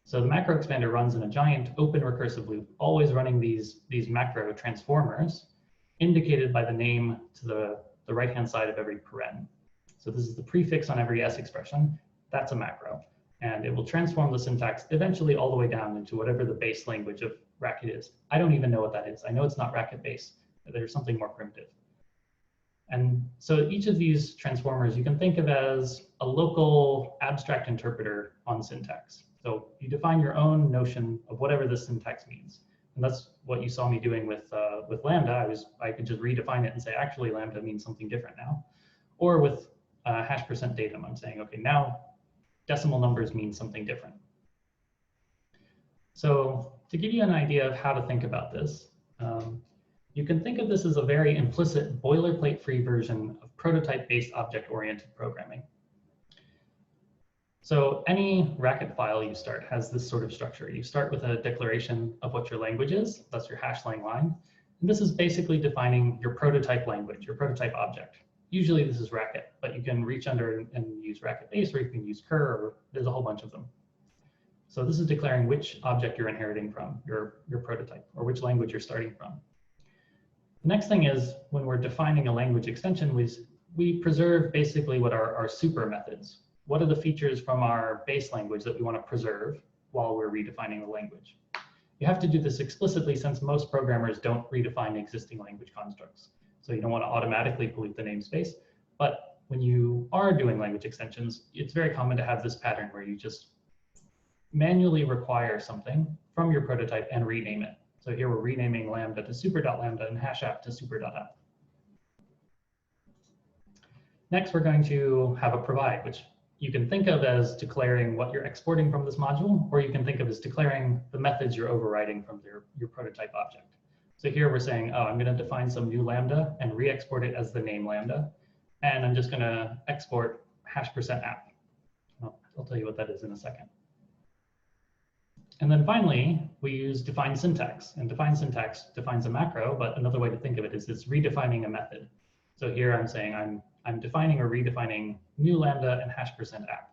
B: So the macro expander runs in a giant open recursive loop, always running these macro transformers, indicated by the name to the right-hand side of every paren. So this is the prefix on every S expression. That's a macro. And it will transform the syntax eventually all the way down into whatever the base language of Racket is. I don't even know what that is. I know it's not Racket base. There's something more primitive. And so each of these transformers you can think of as a local abstract interpreter on syntax. So you define your own notion of whatever this syntax means. And that's what you saw me doing with lambda. I could just redefine it and say, actually, lambda means something different now. Or with #datum, I'm saying, okay, now decimal numbers mean something different. So to give you an idea of how to think about this, you can think of this as a very implicit boilerplate-free version of prototype-based object-oriented programming. So any Racket file you start has this sort of structure. You start with a declaration of what your language is. That's your #lang line. And this is basically defining your prototype language, your prototype object. Usually this is Racket, but you can reach under and use Racket base, or you can use cur, or there's a whole bunch of them. So this is declaring which object you're inheriting from, your prototype, or which language you're starting from. The next thing is, when we're defining a language extension, we preserve basically what are our super methods. What are the features from our base language that we want to preserve while we're redefining the language? You have to do this explicitly, since most programmers don't redefine existing language constructs. So you don't want to automatically pollute the namespace. But when you are doing language extensions, it's very common to have this pattern where you just manually require something from your prototype and rename it. So here we're renaming lambda to super.lambda and #app to super.app. Next, we're going to have a provide, which you can think of as declaring what you're exporting from this module, or you can think of as declaring the methods you're overriding from your prototype object. So here we're saying, oh, I'm going to define some new lambda and re-export it as the name lambda. And I'm just going to export #app. I'll tell you what that is in a second. And then finally, we use define syntax. And define syntax defines a macro, but another way to think of it is it's redefining a method. So here I'm saying I'm defining or redefining new lambda and #app.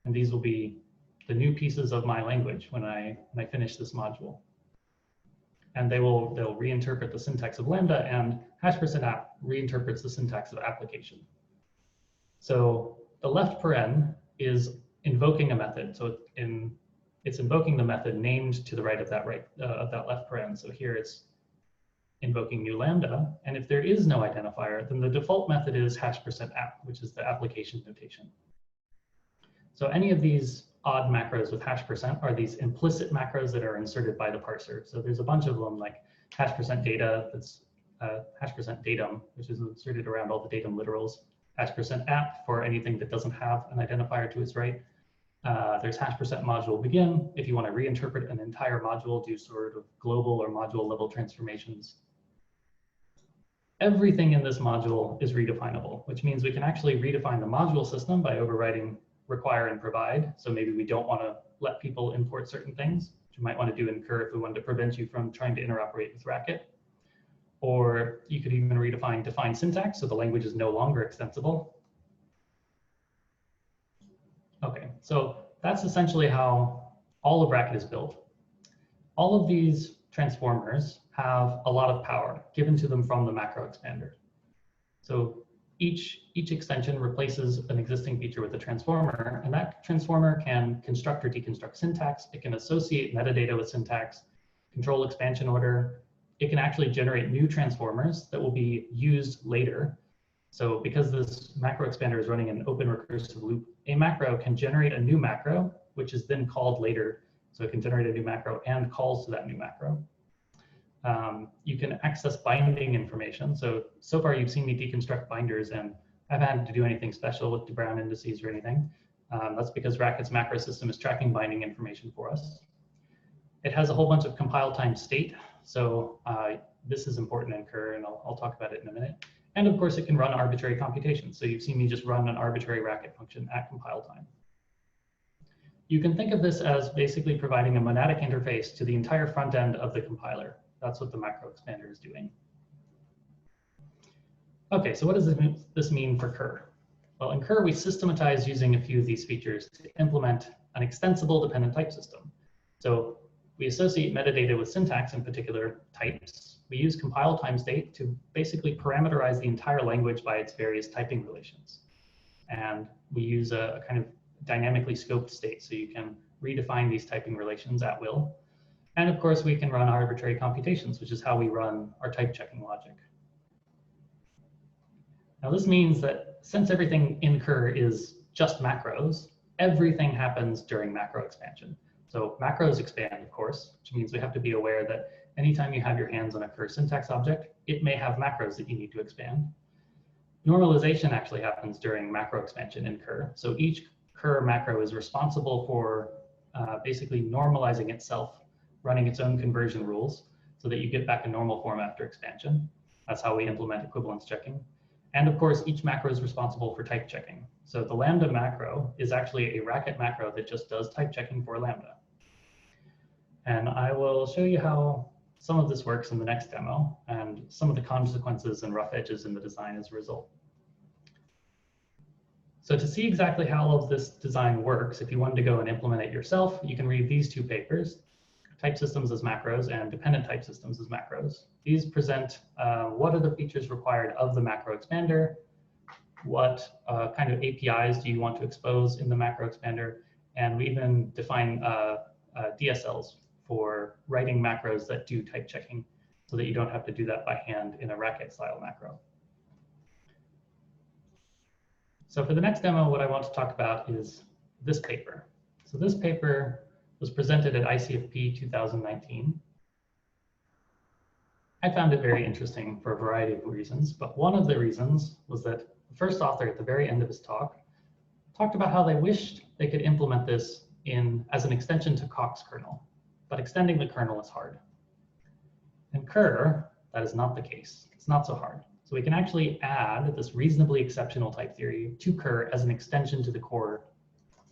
B: And these will be the new pieces of my language when I finish this module. And they'll reinterpret the syntax of lambda, and #app reinterprets the syntax of application. So the left paren is invoking a method. So it's invoking the method named to the right of that left paren. So here it's invoking new lambda, and if there is no identifier, then the default method is #app, which is the application notation. So any of these odd macros with #% are these implicit macros that are inserted by the parser. So there's a bunch of them, like #data, that's #datum, which is inserted around all the datum literals, #app for anything that doesn't have an identifier to its right. There's #module begin if you want to reinterpret an entire module, do sort of global or module level transformations. Everything in this module is redefinable, which means we can actually redefine the module system by overriding require and provide. So maybe we don't want to let people import certain things, which you might want to do in cur if we wanted to prevent you from trying to interoperate with Racket. Or you could even redefine define syntax, so the language is no longer extensible. Okay, so that's essentially how all of Racket is built. All of these transformers have a lot of power given to them from the macro expander. So each extension replaces an existing feature with a transformer, and that transformer can construct or deconstruct syntax. It can associate metadata with syntax, control expansion order. It can actually generate new transformers that will be used later. So because this macro expander is running an open recursive loop, a macro can generate a new macro, which is then called later. So it can generate a new macro and calls to that new macro. You can access binding information. So far you've seen me deconstruct binders, and I haven't had to do anything special with de Bruijn indices or anything. That's because Racket's macro system is tracking binding information for us. It has a whole bunch of compile time state. So this is important in cur, and I'll talk about it in a minute. And of course, it can run arbitrary computations. So you've seen me just run an arbitrary Racket function at compile time. You can think of this as basically providing a monadic interface to the entire front end of the compiler. That's what the macro expander is doing. Okay, so what does this mean for cur? Well, in cur, we systematize using a few of these features to implement an extensible dependent type system. So we associate metadata with syntax, in particular types. We use compile time state to basically parameterize the entire language by its various typing relations. And we use a kind of dynamically scoped state, so you can redefine these typing relations at will. And of course, we can run arbitrary computations, which is how we run our type checking logic. Now this means that since everything in Kerr is just macros, everything happens during macro expansion. So macros expand, of course, which means we have to be aware that anytime you have your hands on a Kerr syntax object, it may have macros that you need to expand. Normalization actually happens during macro expansion in Kerr. So each Kerr macro is responsible for basically normalizing itself, running its own conversion rules so that you get back a normal form after expansion. That's how we implement equivalence checking. And of course, each macro is responsible for type checking. So the lambda macro is actually a racket macro that just does type checking for lambda. And I will show you how some of this works in the next demo and some of the consequences and rough edges in the design as a result. So to see exactly how all of this design works, if you wanted to go and implement it yourself, you can read these two papers, Type Systems as Macros and Dependent Type Systems as Macros. These present what are the features required of the macro expander, what kind of APIs do you want to expose in the macro expander, and we even define DSLs for writing macros that do type checking so that you don't have to do that by hand in a racket style macro. So for the next demo, what I want to talk about is this paper. So this paper was presented at ICFP 2019. I found it very interesting for a variety of reasons, but one of the reasons was that the first author at the very end of his talk talked about how they wished they could implement this as an extension to Cox kernel, but extending the kernel is hard. In Kerr, that is not the case. It's not so hard. So we can actually add this reasonably exceptional type theory to Kerr as an extension to the core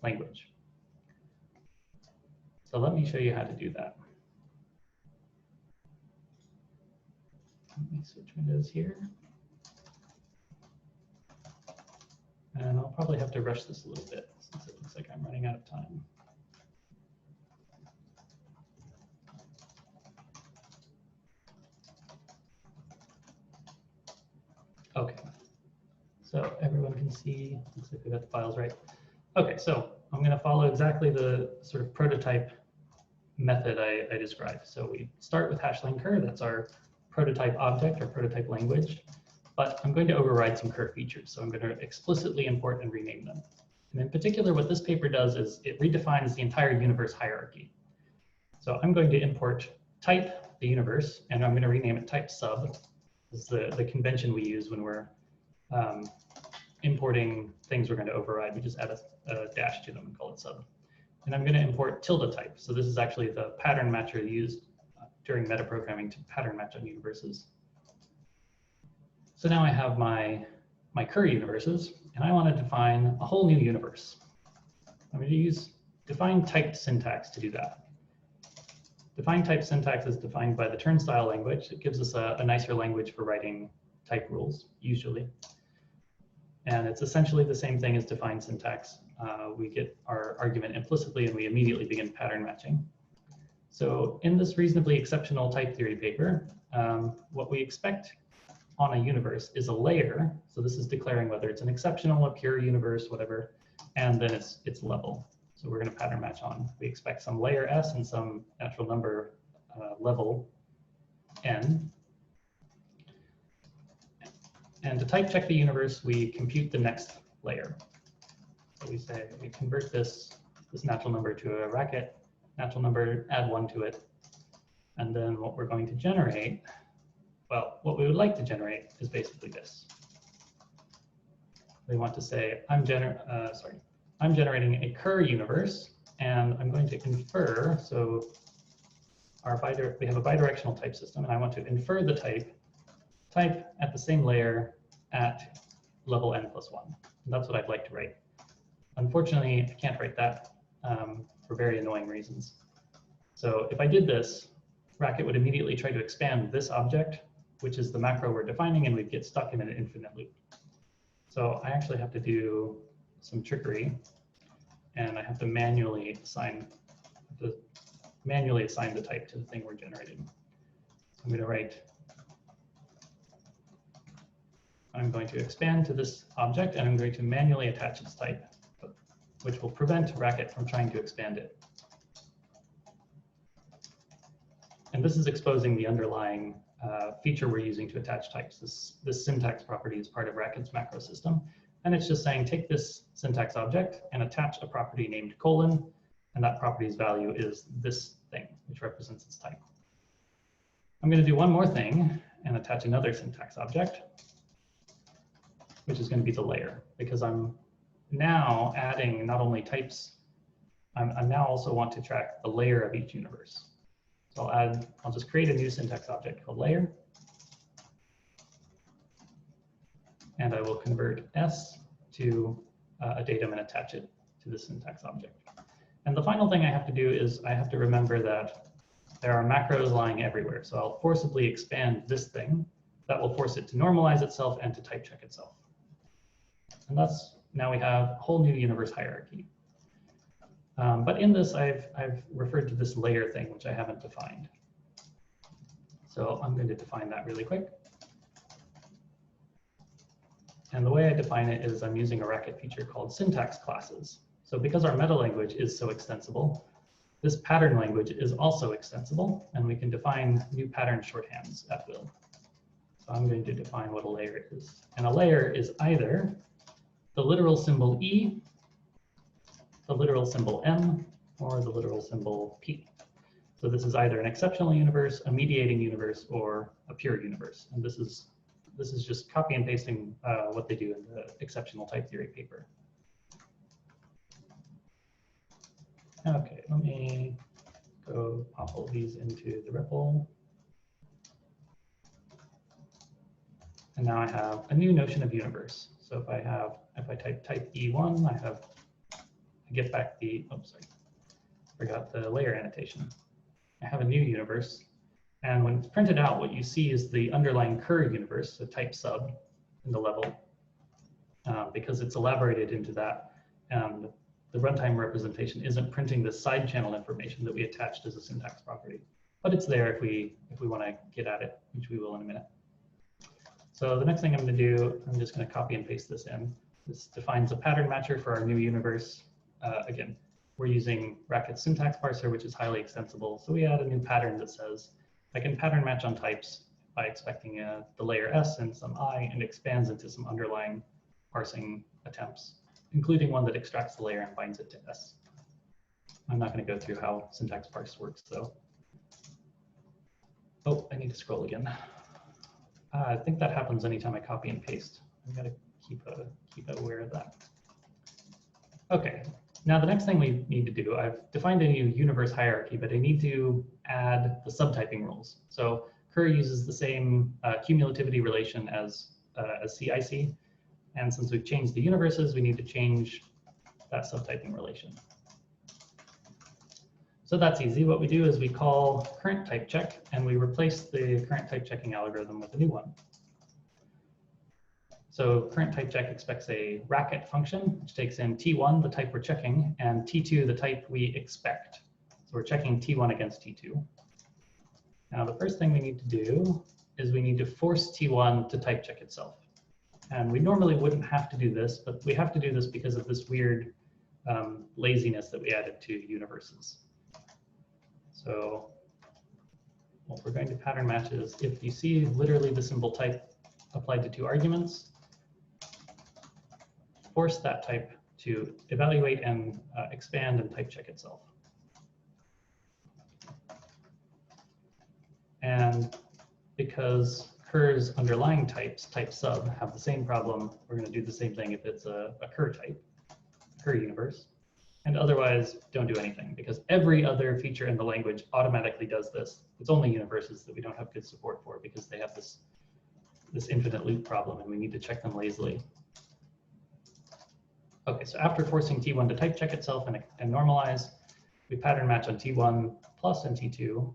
B: language. So let me show you how to do that. Let me switch windows here. And I'll probably have to rush this a little bit since it looks like I'm running out of time. Okay, so everyone can see, looks like we got the files right. Okay, so I'm going to follow exactly the sort of prototype method I described. So we start with hashling Kerr, that's our prototype object or prototype language, but I'm going to override some Kerr features. So I'm going to explicitly import and rename them. And in particular, what this paper does is it redefines the entire universe hierarchy. So I'm going to import type, the universe, and I'm going to rename it type sub. This is the convention we use when we're importing things we're going to override. We just add a dash to them and call it sub. And I'm going to import tilde type. So this is actually the pattern matcher used during metaprogramming to pattern match on universes. So now I have my Kerr universes, and I want to define a whole new universe. I'm going to use define typed syntax to do that. Define type syntax is defined by the turnstile language. It gives us a nicer language for writing type rules, usually. And it's essentially the same thing as define syntax. We get our argument implicitly, and we immediately begin pattern matching. So in this reasonably exceptional type theory paper, what we expect on a universe is a layer. So this is declaring whether it's an exceptional, a pure universe, whatever, and then its level. So we're going to pattern match on. We expect some layer S and some natural number level N. And to type check the universe, we compute the next layer. So we say we convert this natural number to a racket natural number, add 1 to it. And then what we're going to generate, well, what we would like to generate is basically this. We want to say, I'm generating a Kerr universe, and I'm going to infer, so we have a bidirectional type system, and I want to infer the type at the same layer at level n+1. And that's what I'd like to write. Unfortunately, I can't write that for very annoying reasons. So if I did this, Racket would immediately try to expand this object, which is the macro we're defining, and we'd get stuck in an infinite loop. So I actually have to do some trickery, and I have to manually assign the type to the thing we're generating. So I'm going to expand to this object, and I'm going to manually attach its type, which will prevent Racket from trying to expand it. And this is exposing the underlying feature we're using to attach types. This syntax property is part of Racket's macro system. And it's just saying, take this syntax object and attach a property named colon, and that property's value is this thing, which represents its type. I'm going to do one more thing and attach another syntax object, which is going to be the layer, because I'm now adding not only types, I now also want to track the layer of each universe. So I'll just create a new syntax object called layer. And I will convert S to a datum and attach it to the syntax object. And the final thing I have to do is I have to remember that there are macros lying everywhere. So I'll forcibly expand this thing that will force it to normalize itself and to type check itself. And that's, now we have a whole new universe hierarchy. But in this, I've referred to this layer thing, which I haven't defined. So I'm going to define that really quick. And the way I define it is I'm using a Racket feature called syntax classes. So because our meta language is so extensible, this pattern language is also extensible, and we can define new pattern shorthands at will. So I'm going to define what a layer is. And a layer is either the literal symbol E, the literal symbol M, or the literal symbol P. So this is either an exceptional universe, a mediating universe, or a pure universe. And this is just copy and pasting what they do in the exceptional type theory paper. Okay, let me go pop all these into the REPL. And now I have a new notion of universe. So if I type E1, I get back the, oops, sorry, forgot the layer annotation. I have a new universe. And when it's printed out, what you see is the underlying Kerr universe, so type sub in the level, because it's elaborated into that. And the runtime representation isn't printing the side channel information that we attached as a syntax property. But it's there if we want to get at it, which we will in a minute. So the next thing I'm going to do, I'm just going to copy and paste this in. This defines a pattern matcher for our new universe. Again, we're using Racket syntax parser, which is highly extensible. So we add a new pattern that says, I can pattern match on types by expecting the layer S and some I, and expands into some underlying parsing attempts, including one that extracts the layer and binds it to S. I'm not going to go through how syntax parse works, though. Oh, I need to scroll again. I think that happens anytime I copy and paste. I've got to keep aware of that. Okay, now the next thing we need to do, I've defined a new universe hierarchy, but I need to add the subtyping rules. So Kerr uses the same cumulativity relation as CIC. And since we've changed the universes, we need to change that subtyping relation. So that's easy. What we do is we call current type check, and we replace the current type checking algorithm with a new one. So current type check expects a Racket function, which takes in T1, the type we're checking, and T2, the type we expect. So we're checking T1 against T2. Now the first thing we need to do is we need to force T1 to type check itself. And we normally wouldn't have to do this, but we have to do this because of this weird laziness that we added to universes. So what we're going to pattern match is if you see literally the symbol type applied to two arguments, force that type to evaluate and expand and type check itself. And because Kerr's underlying types, type sub, have the same problem, we're going to do the same thing if it's a Kerr type, Kerr universe. And otherwise, don't do anything, because every other feature in the language automatically does this. It's only universes that we don't have good support for because they have this infinite loop problem, and we need to check them lazily. Okay, so after forcing T1 to type check itself and normalize, we pattern match on T1 plus and T2.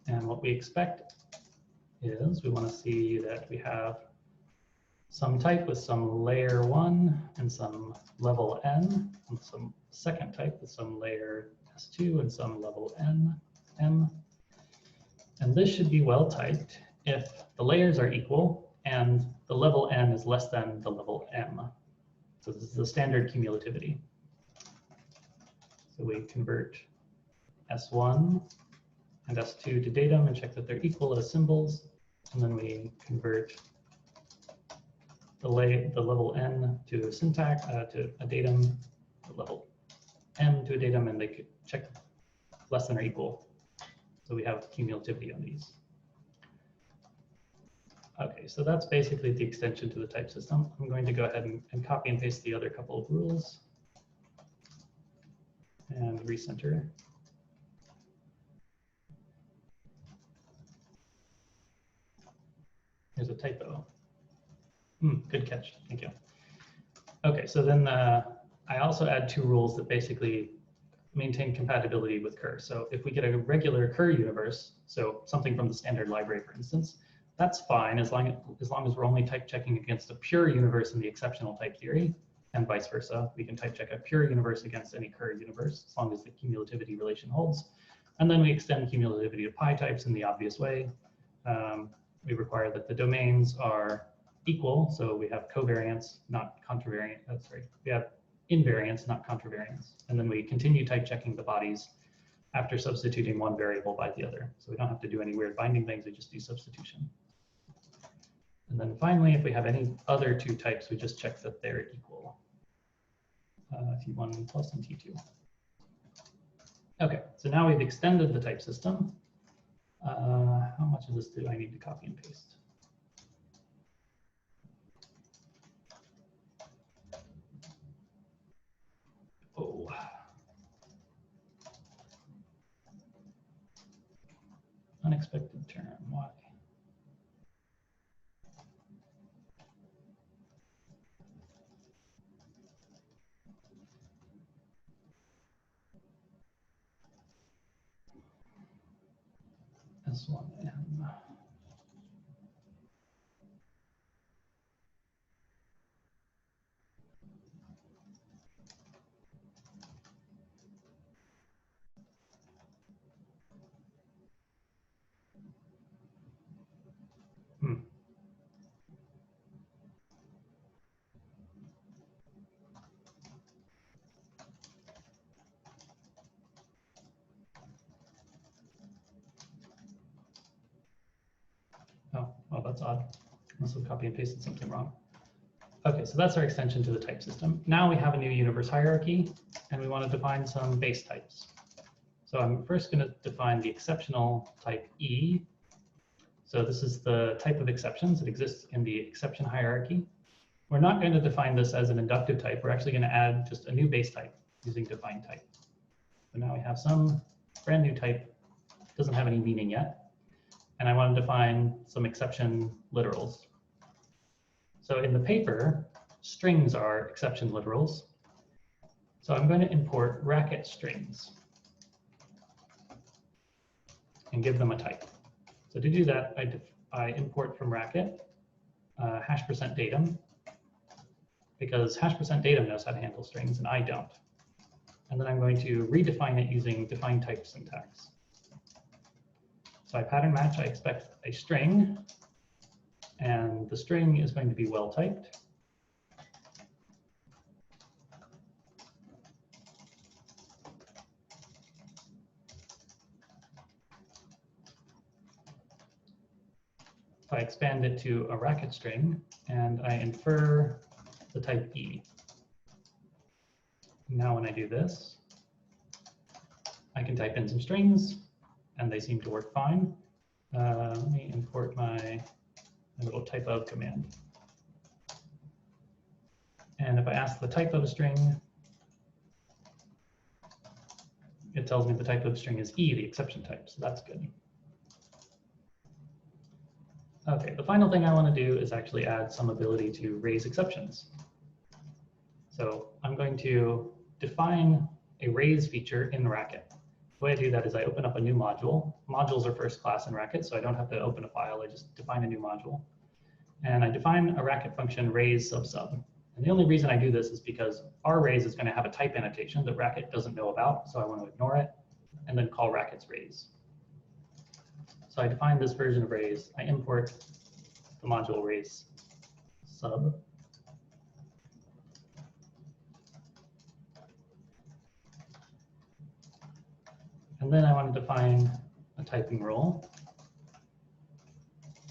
B: And what we expect is we want to see that we have some type with some layer 1 and some level n, and some second type with some layer S2 and some level n, m. And this should be well typed if the layers are equal and the level n is less than the level m. So this is the standard cumulativity. So we convert S1 and S2 to datum and check that they're equal as symbols. And then we convert the level n to a syntax, to a datum, the level m to a datum, and they could check less than or equal. So we have cumulativity on these. Okay, so that's basically the extension to the type system. I'm going to go ahead and copy and paste the other couple of rules and recenter. Here's a typo. Good catch, thank you. Okay, so then I also add two rules that basically maintain compatibility with Kerr. So if we get a regular Kerr universe, so something from the standard library, for instance, that's fine as long as we're only type checking against a pure universe in the exceptional type theory, and vice versa. We can type check a pure universe against any Kerr universe as long as the cumulativity relation holds. And then we extend cumulativity to pi types in the obvious way. We require that the domains are equal, so we have covariance, not contravariant. We have invariance, not contravariance. And then we continue type checking the bodies after substituting one variable by the other. So we don't have to do any weird binding things, we just do substitution. And then finally, if we have any other two types, we just check that they're equal. T1 plus and T2. Okay, so now we've extended the type system. How much of this do I need to copy and paste? Oh. Unexpected term, why? S1M. Oh, that's odd. Must have copy and pasted something wrong. Okay, so that's our extension to the type system. Now we have a new universe hierarchy, and we want to define some base types. So I'm first going to define the exceptional type E. So this is the type of exceptions that exists in the exception hierarchy. We're not going to define this as an inductive type. We're actually going to add just a new base type using define type. So now we have some brand new type, doesn't have any meaning yet. And I want to define some exception literals. So in the paper, strings are exception literals. So I'm going to import racket strings and give them a type. So to do that, I import from racket #datum, because #datum knows how to handle strings and I don't. And then I'm going to redefine it using define type syntax. So I pattern match, I expect a string, and the string is going to be well typed. I expand it to a racket string, and I infer the type E. Now when I do this, I can type in some strings, and they seem to work fine. Let me import my little type of command. And if I ask the type of a string, it tells me the type of string is E, the exception type, so that's good. Okay, the final thing I want to do is actually add some ability to raise exceptions. So I'm going to define a raise feature in Racket. The way I do that is I open up a new module. Modules are first class in Racket, so I don't have to open a file. I just define a new module. And I define a Racket function raise sub. And the only reason I do this is because our raise is going to have a type annotation that Racket doesn't know about, so I want to ignore it, and then call Racket's raise. So I define this version of raise. I import the module raise sub. And then I want to define a a typing rule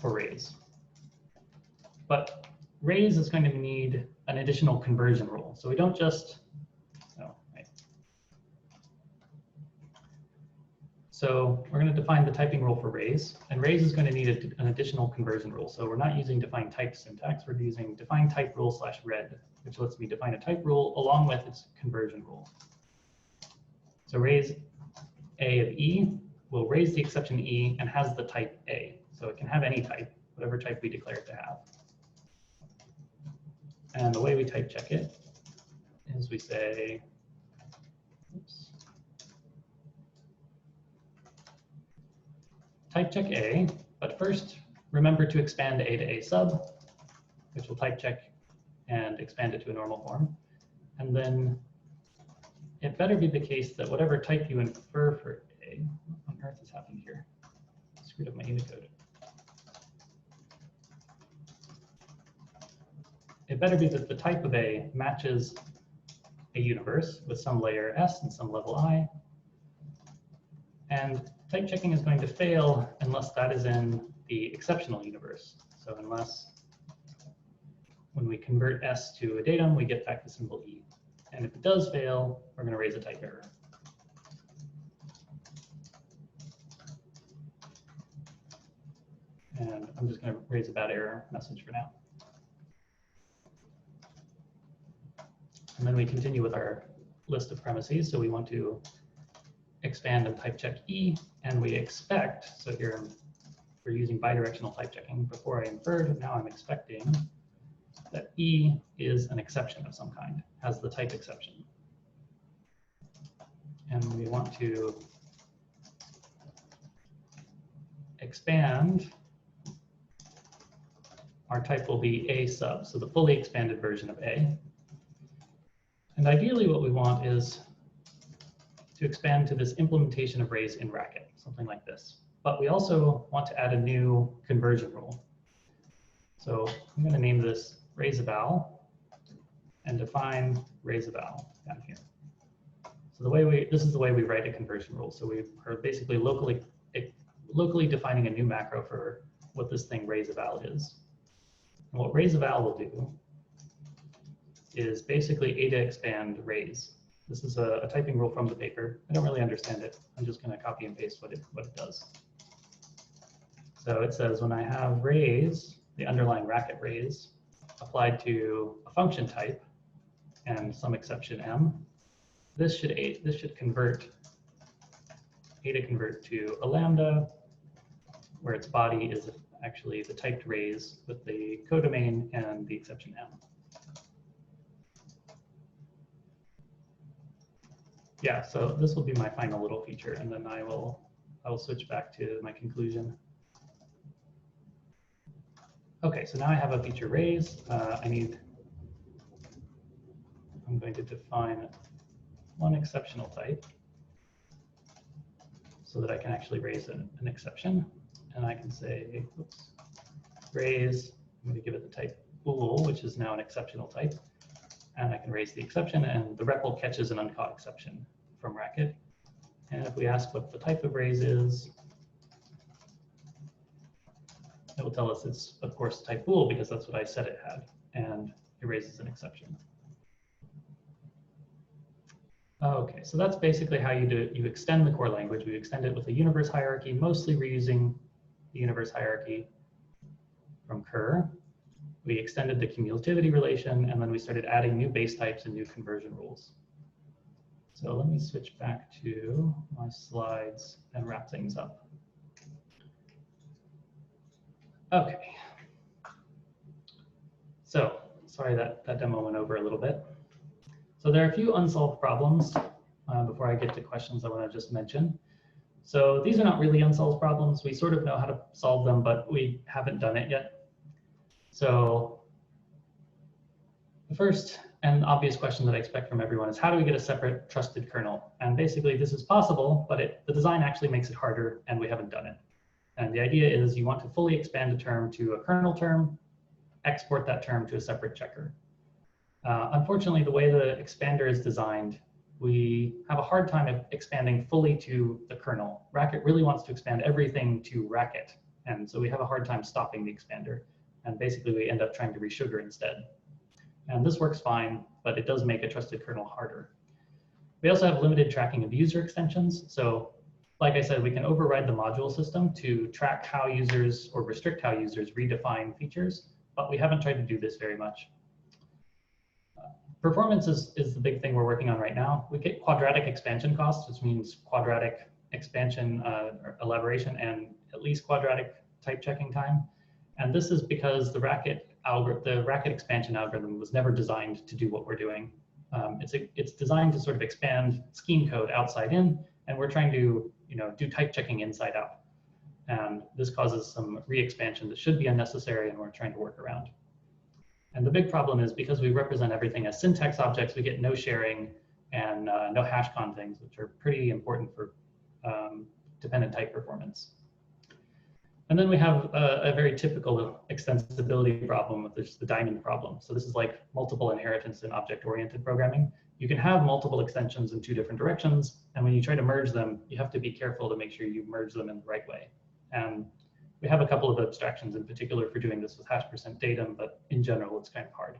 B: for raise. But raise is going to need an additional conversion rule. So we don't just, oh, right. So we're going to define the typing rule for raise, and raise is going to need an additional conversion rule. So we're not using define type syntax, we're using define type rule /read, which lets me define a type rule along with its conversion rule. So raise A of E will raise the exception E and has the type A. So it can have any type, whatever type we declare it to have. And the way we type check it is we say, oops, type check A, but first remember to expand A to A sub, which will type check and expand it to a normal form. And then it better be the case that whatever type you infer for A, what on earth has happened here? I screwed up my Unicode. It better be that the type of A matches a universe with some layer S and some level I. And type checking is going to fail unless that is in the exceptional universe. So unless when we convert S to a datum, we get back the symbol E. And if it does fail, we're going to raise a type error. And I'm just going to raise a bad error message for now. And then we continue with our list of premises. So we want to expand and type check E, and we expect, so here we're using bidirectional type checking. Before I inferred, now I'm expecting that E is an exception of some kind, has the type exception. And we want to expand, our type will be A sub, so the fully expanded version of A. And ideally what we want is to expand to this implementation of raise in racket, something like this. But we also want to add a new conversion rule. So I'm going to name this raise eval and define raise eval down here. So the way this is the way we write a conversion rule. So we are basically locally defining a new macro for what this thing raise eval is. And what raise eval will do is basically A to expand raise. This is a typing rule from the paper. I don't really understand it. I'm just going to copy and paste what it does. So it says when I have raise, the underlying racket raise, applied to a function type and some exception M, this should convert A to convert to a lambda, where its body is actually the typed raise with the codomain and the exception M. Yeah, so this will be my final little feature, and then I will switch back to my conclusion. Okay, so now I have a feature raise. I'm going to define one exceptional type so that I can actually raise an exception. And I can say, oops, raise, I'm going to give it the type bool, which is now an exceptional type. And I can raise the exception, and the REPL catches an uncaught exception from racket. And if we ask what the type of raise is, it will tell us it's, of course, type bool, because that's what I said it had, and it raises an exception. Okay, so that's basically how you extend the core language. We extend it with a universe hierarchy, mostly reusing the universe hierarchy from Kerr. We extended the cumulativity relation, and then we started adding new base types and new conversion rules. So let me switch back to my slides and wrap things up. Okay. So sorry that demo went over a little bit. So there are a few unsolved problems before I get to questions I want to just mention. So these are not really unsolved problems. We sort of know how to solve them, but we haven't done it yet. So the first and obvious question that I expect from everyone is, how do we get a separate trusted kernel? And basically this is possible, but the design actually makes it harder, and we haven't done it. And the idea is you want to fully expand a term to a kernel term, export that term to a separate checker. Unfortunately, the way the expander is designed, we have a hard time expanding fully to the kernel. Racket really wants to expand everything to Racket. And so we have a hard time stopping the expander. And basically we end up trying to resugar instead. And this works fine, but it does make a trusted kernel harder. We also have limited tracking of user extensions. So like I said, we can override the module system to track how users or restrict how users redefine features, but we haven't tried to do this very much. Performance is the big thing we're working on right now. We get quadratic expansion costs, which means quadratic expansion elaboration and at least quadratic type checking time. And this is because the Racket expansion algorithm was never designed to do what we're doing. It's designed to sort of expand scheme code outside in, and we're trying to do type checking inside out. And this causes some re-expansion that should be unnecessary, and we're trying to work around. And the big problem is because we represent everything as syntax objects, we get no sharing and no hash con things, which are pretty important for dependent type performance. And then we have a very typical extensibility problem, which is the diamond problem. So this is like multiple inheritance in object-oriented programming. You can have multiple extensions in two different directions, and when you try to merge them, you have to be careful to make sure you merge them in the right way. And we have a couple of abstractions in particular for doing this with hash%datum, but in general, it's kind of hard.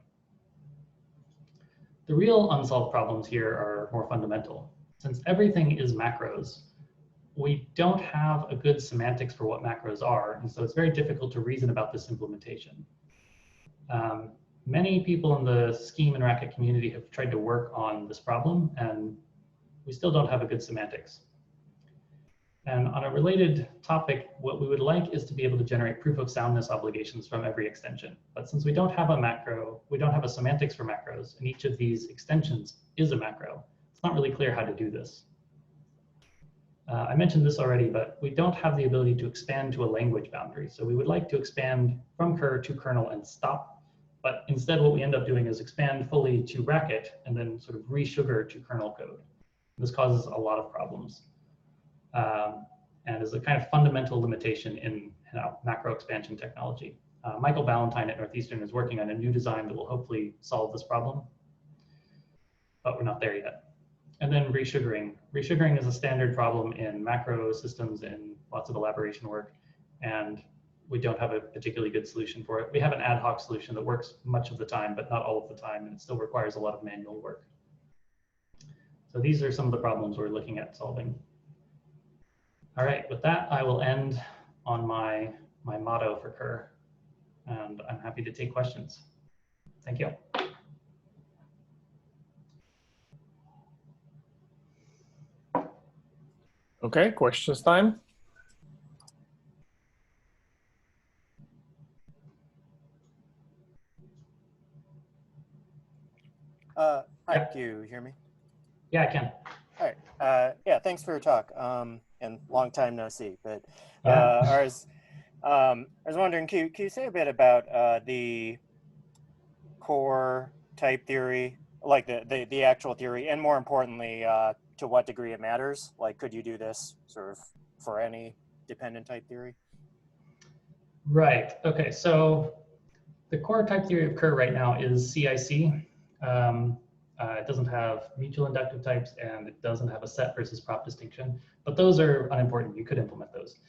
B: The real unsolved problems here are more fundamental. Since everything is macros, we don't have a good semantics for what macros are, and so it's very difficult to reason about this implementation. Many people in the Scheme and Racket community have tried to work on this problem, and we still don't have a good semantics. And on a related topic, what we would like is to be able to generate proof of soundness obligations from every extension. But since we don't have a macro, we don't have a semantics for macros, and each of these extensions is a macro, it's not really clear how to do this. I mentioned this already, but we don't have the ability to expand to a language boundary. So we would like to expand from cur to kernel and stop. But instead, what we end up doing is expand fully to Racket and then sort of resugar to kernel code. This causes a lot of problems. And is a kind of fundamental limitation in macro expansion technology. Michael Ballantyne at Northeastern is working on a new design that will hopefully solve this problem, but we're not there yet. And then resugaring. Resugaring is a standard problem in macro systems and lots of elaboration work, and we don't have a particularly good solution for it. We have an ad hoc solution that works much of the time, but not all of the time, and it still requires a lot of manual work. So these are some of the problems we're looking at solving. All right, with that, I will end on my motto for Cur, and I'm happy to take questions. Thank you.
A: Okay, questions time.
F: Hi,
B: Yeah.
F: do you hear me?
B: Yeah, I can.
F: All right. Yeah, thanks for your talk. And long time no see. But
B: Yeah.
F: I was wondering, can you say a bit about the core type theory, like the actual theory, and more importantly, to what degree it matters? Like, could you do this sort of for any dependent type theory?
B: Right. Okay. So the core type theory of Cur right now is CIC. It doesn't have mutual inductive types, and it doesn't have a set versus prop distinction, but those are unimportant. You could implement those.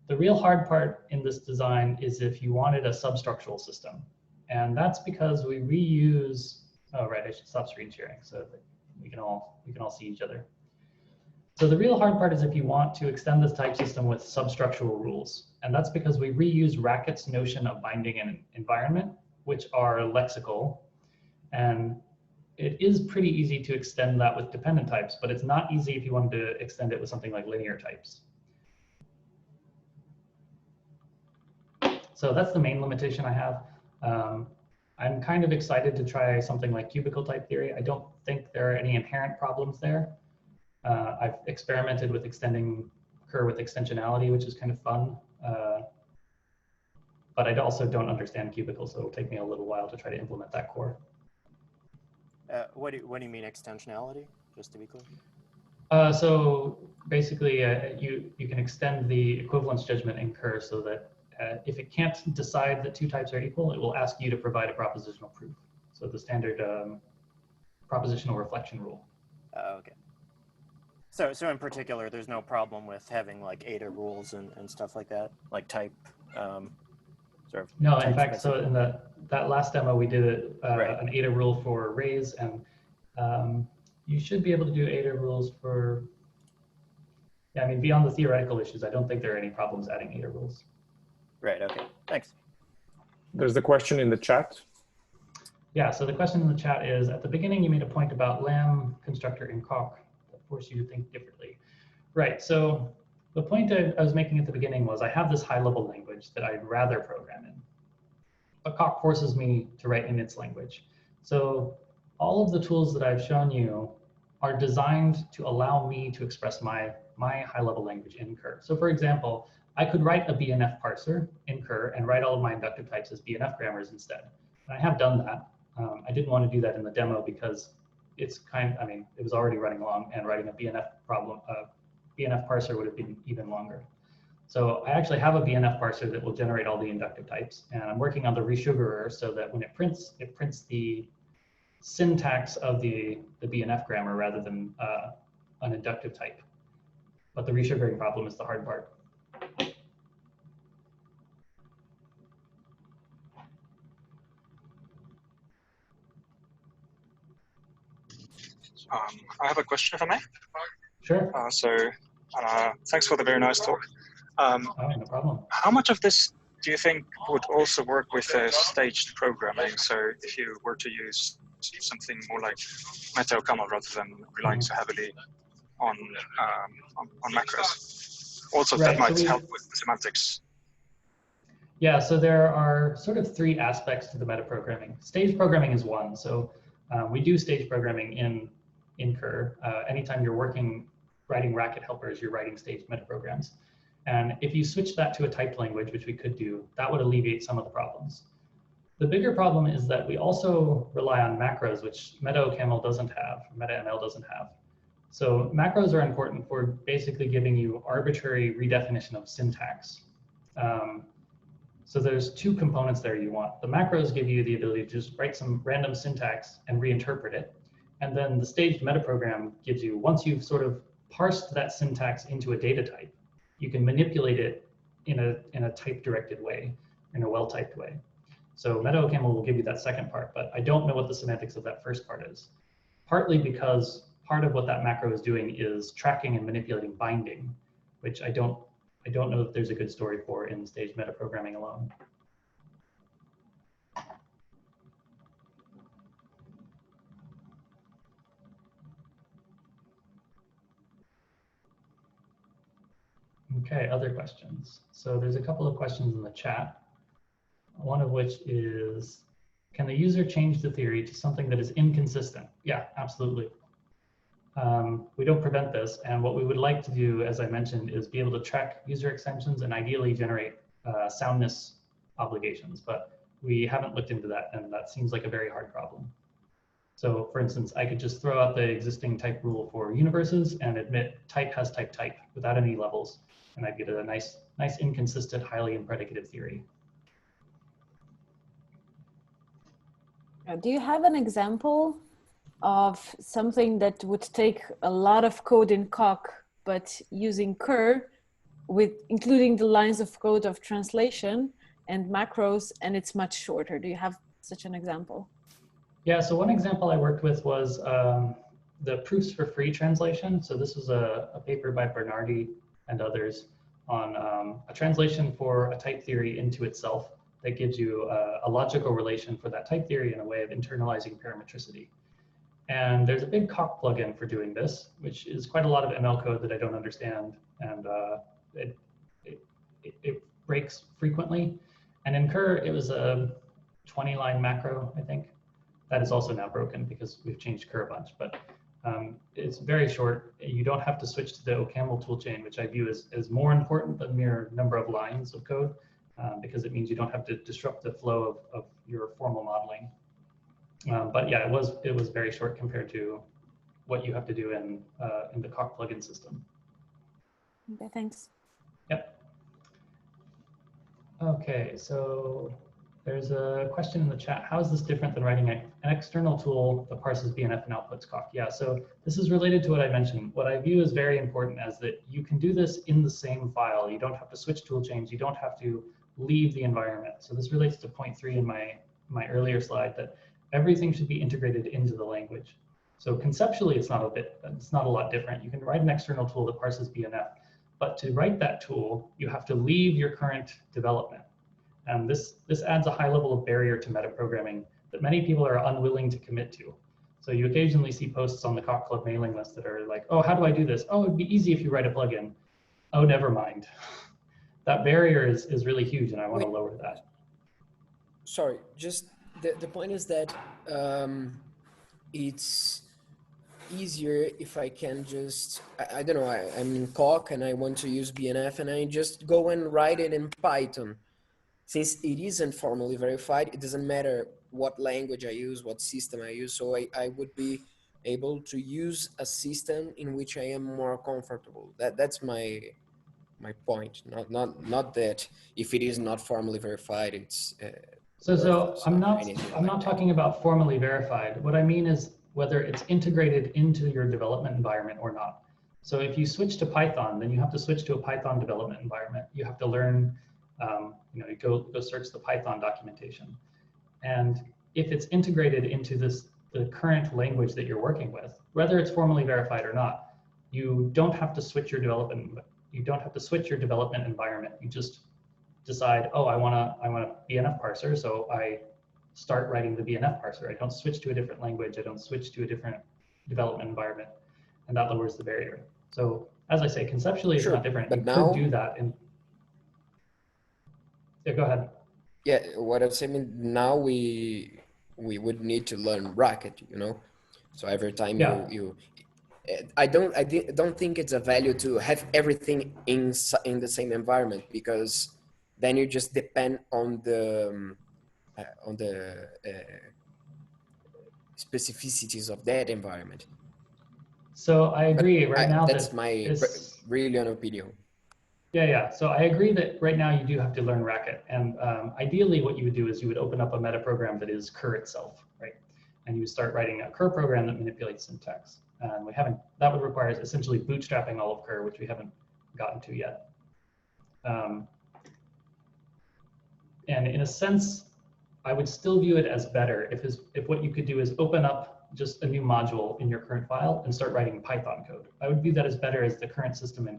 B: The real hard part in this design is if you wanted a substructural system. And that's because we reuse, oh, right, I should stop screen sharing so that we can all see each other. So the real hard part is if you want to extend this type system with substructural rules. And that's because we reuse Racket's notion of binding an environment, which are lexical. And it is pretty easy to extend that with dependent types, but it's not easy if you wanted to extend it with something like linear types. So that's the main limitation I have. I'm kind of excited to try something like cubicle type theory. I don't think there are any inherent problems there. I've experimented with extending Cur with extensionality, which is kind of fun. But I also don't understand cubicles, so it'll take me a little while to try to implement that core.
F: What do you mean extensionality, just to be clear?
B: So basically, you can extend the equivalence judgment in Cur so that if it can't decide that two types are equal, it will ask you to provide a propositional proof. So the standard propositional reflection rule.
F: Okay. So in particular, there's no problem with having like ADA rules and stuff like that, like type, sort of.
B: No, in
F: type
B: fact, so
F: specific.
B: in that last demo, we did
F: Right.
B: an ADA rule for arrays, and you should be able to do ADA rules for, yeah, I mean, beyond the theoretical issues, I don't think there are any problems adding ADA rules.
F: Right. Okay. Thanks.
A: There's the question in the chat.
B: Yeah, so the question in the chat is, at the beginning, you made a point about lamb constructor in Coq that forced you to think differently. Right, so the point I was making at the beginning was I have this high-level language that I'd rather program in, but Coq forces me to write in its language. So all of the tools that I've shown you are designed to allow me to express my high-level language in Kerr. So for example, I could write a BNF parser in Kerr and write all of my inductive types as BNF grammars instead. And I have done that. I didn't want to do that in the demo because it's I mean, it was already running long, and writing a BNF BNF parser would have been even longer. So I actually have a BNF parser that will generate all the inductive types, and I'm working on the resugarer so that when it prints the syntax of the BNF grammar rather than an inductive type. But the resugaring problem is the hard part.
G: I have a question, if I may.
B: Sure.
G: Thanks for the very nice talk.
B: Oh, no problem.
G: How much of this do you think would also work with staged programming? So if you were to use something more like meta-OCaml rather than relying so heavily on macros. Also,
B: right,
G: that might help with semantics.
B: Yeah, so there are sort of three aspects to the metaprogramming. Stage programming is one. So we do stage programming in Kerr. Anytime you're writing racket helpers, you're writing staged metaprograms. And if you switch that to a typed language, which we could do, that would alleviate some of the problems. The bigger problem is that we also rely on macros, which meta-OCaml doesn't have, meta-ML doesn't have. So macros are important for basically giving you arbitrary redefinition of syntax. So there's two components there you want. The macros give you the ability to just write some random syntax and reinterpret it. And then the staged metaprogram gives you, once you've sort of parsed that syntax into a data type, you can manipulate it in a type-directed way, in a well-typed way. So meta-OCaml will give you that second part, but I don't know what the semantics of that first part is. Partly because part of what that macro is doing is tracking and manipulating binding, which I don't know if there's a good story for in stage metaprogramming alone. Okay, other questions. So there's a couple of questions in the chat. One of which is, can the user change the theory to something that is inconsistent? Yeah, absolutely. We don't prevent this, and what we would like to do, as I mentioned, is be able to track user extensions and ideally generate soundness obligations, but we haven't looked into that, and that seems like a very hard problem. So for instance, I could just throw out the existing type rule for universes and admit type has type without any levels, and I'd get a nice inconsistent, highly impredicative theory.
H: Do you have an example of something that would take a lot of code in Coq, but using Kerr, with including the lines of code of translation and macros, and it's much shorter? Do you have such an example?
B: Yeah, so one example I worked with was the proofs for free translation. So this was a paper by Bernardi and others on a translation for a type theory into itself that gives you a logical relation for that type theory in a way of internalizing parametricity. And there's a big Coq plugin for doing this, which is quite a lot of ML code that I don't understand, and it breaks frequently. And in Kerr, it was a 20-line macro, I think. That is also now broken because we've changed Kerr a bunch, but it's very short. You don't have to switch to the OCaml toolchain, which I view as more important than mere number of lines of code, because it means you don't have to disrupt the flow of your formal modeling. But yeah, it was very short compared to what you have to do in the Coq plugin system.
H: Okay, thanks.
B: Yep. Okay, so There's a question in the chat. How is this different than writing an external tool that parses BNF and outputs cock? Yeah, so this is related to what I mentioned. What I view as very important is that you can do this in the same file. You don't have to switch tool chains. You don't have to leave the environment. So this relates to point 3 in my earlier slide, that everything should be integrated into the language. So conceptually, it's not a lot different. You can write an external tool that parses BNF, but to write that tool, you have to leave your current development. And this adds a high level of barrier to metaprogramming that many people are unwilling to commit to. So you occasionally see posts on the Coq Club mailing list that are like, oh, how do I do this? Oh, it'd be easy if you write a plugin. Oh, never mind. That barrier is really huge, and I want to lower that.
D: Sorry, just the point is that it's easier if I can just, I don't know, I'm in Coq and I want to use BNF and I just go and write it in Python. Since it isn't formally verified, it doesn't matter what language I use, what system I use. So I would be able to use a system in which I am more comfortable. That's my point. Not that if it is not formally verified, it's
B: so I'm not talking about formally verified. What I mean is whether it's integrated into your development environment or not. So if you switch to Python, then you have to switch to a Python development environment. You have to learn, you go search the Python documentation. And if it's integrated into the current language that you're working with, whether it's formally verified or not, you don't have to switch your development. You don't have to switch your development environment. You just decide, oh, I want a BNF parser, so I start writing the BNF parser. I don't switch to a different language. I don't switch to a different development environment, and that lowers the barrier. So as I say, conceptually, it's not different. But you could do that. Yeah, go ahead.
D: Yeah, what I'm saying now, we would need to learn Racket, So every time I don't think it's a value to have everything in the same environment, because then you just depend on the specificities of that environment.
B: So I agree.
D: That's my really an opinion.
B: Yeah. So I agree that right now you do have to learn Racket, and ideally what you would do is you would open up a meta program that is Cur itself, right? And you would start writing a Cur program that manipulates syntax. And that would require essentially bootstrapping all of Cur, which we haven't gotten to yet. And in a sense, I would still view it as better if what you could do is open up just a new module in your current file and start writing Python code. I would view that as better as the current system in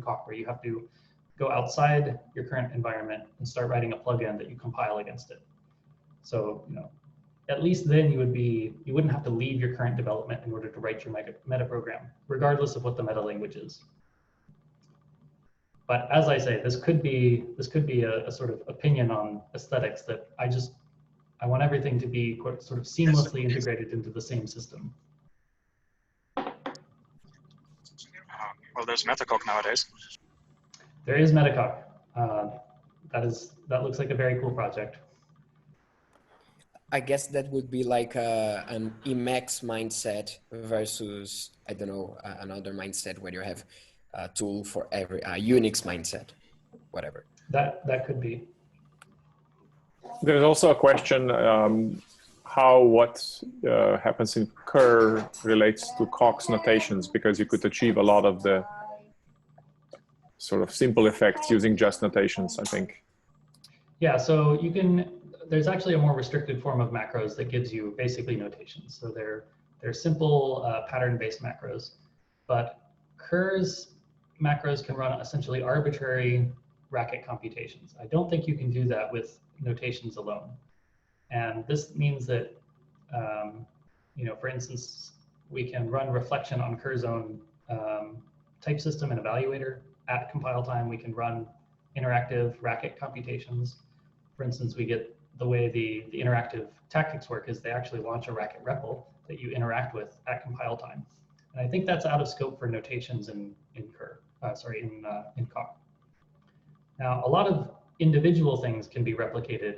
B: Coq, where you have to go outside your current environment and start writing a plugin that you compile against it. So, at least then you wouldn't have to leave your current development in order to write your meta program, regardless of what the meta language is. But as I say, this could be a sort of opinion on aesthetics that I want everything to be sort of seamlessly integrated into the same system.
G: Well, there's Metacoq nowadays.
B: There is Metacoq. That looks like a very cool project.
D: I guess that would be like an Emacs mindset versus, I don't know, another mindset where you have a tool for every Unix mindset, whatever.
B: That could be.
A: There's also a question how what happens in Cur relates to Coq's notations, because you could achieve a lot of the sort of simple effects using just notations, I think.
B: Yeah, so there's actually a more restricted form of macros that gives you basically notations. So they're simple pattern-based macros, but Cur's macros can run essentially arbitrary Racket computations. I don't think you can do that with notations alone. And this means that, for instance, we can run reflection on Cur's own type system and evaluator at compile time. We can run interactive Racket computations. For instance, we get the way the interactive tactics work is they actually launch a Racket REPL that you interact with at compile time. And I think that's out of scope for notations in Coq. Now, a lot of individual things can be replicated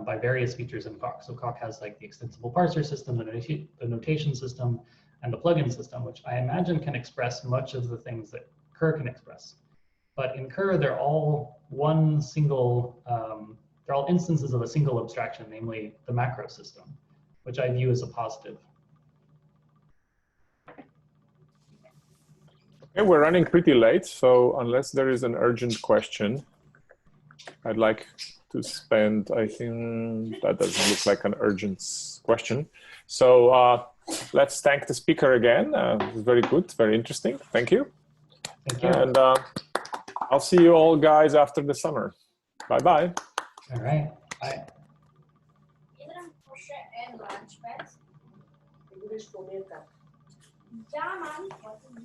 B: by various features in Coq. So Coq has like the extensible parser system, the notation system, and the plugin system, which I imagine can express much of the things that Cur can express. But in Cur, they're all one single they're all instances of a single abstraction, namely the macro system, which I view as a positive.
A: Okay, we're running pretty late, so unless there is an urgent question, I'd like to spend, I think that doesn't look like an urgent question. So let's thank the speaker again. It was very good, very interesting. Thank you.
B: Thank you.
A: And I'll see you all guys after the summer. Bye-bye.
B: All right, bye.
I: Ja, man.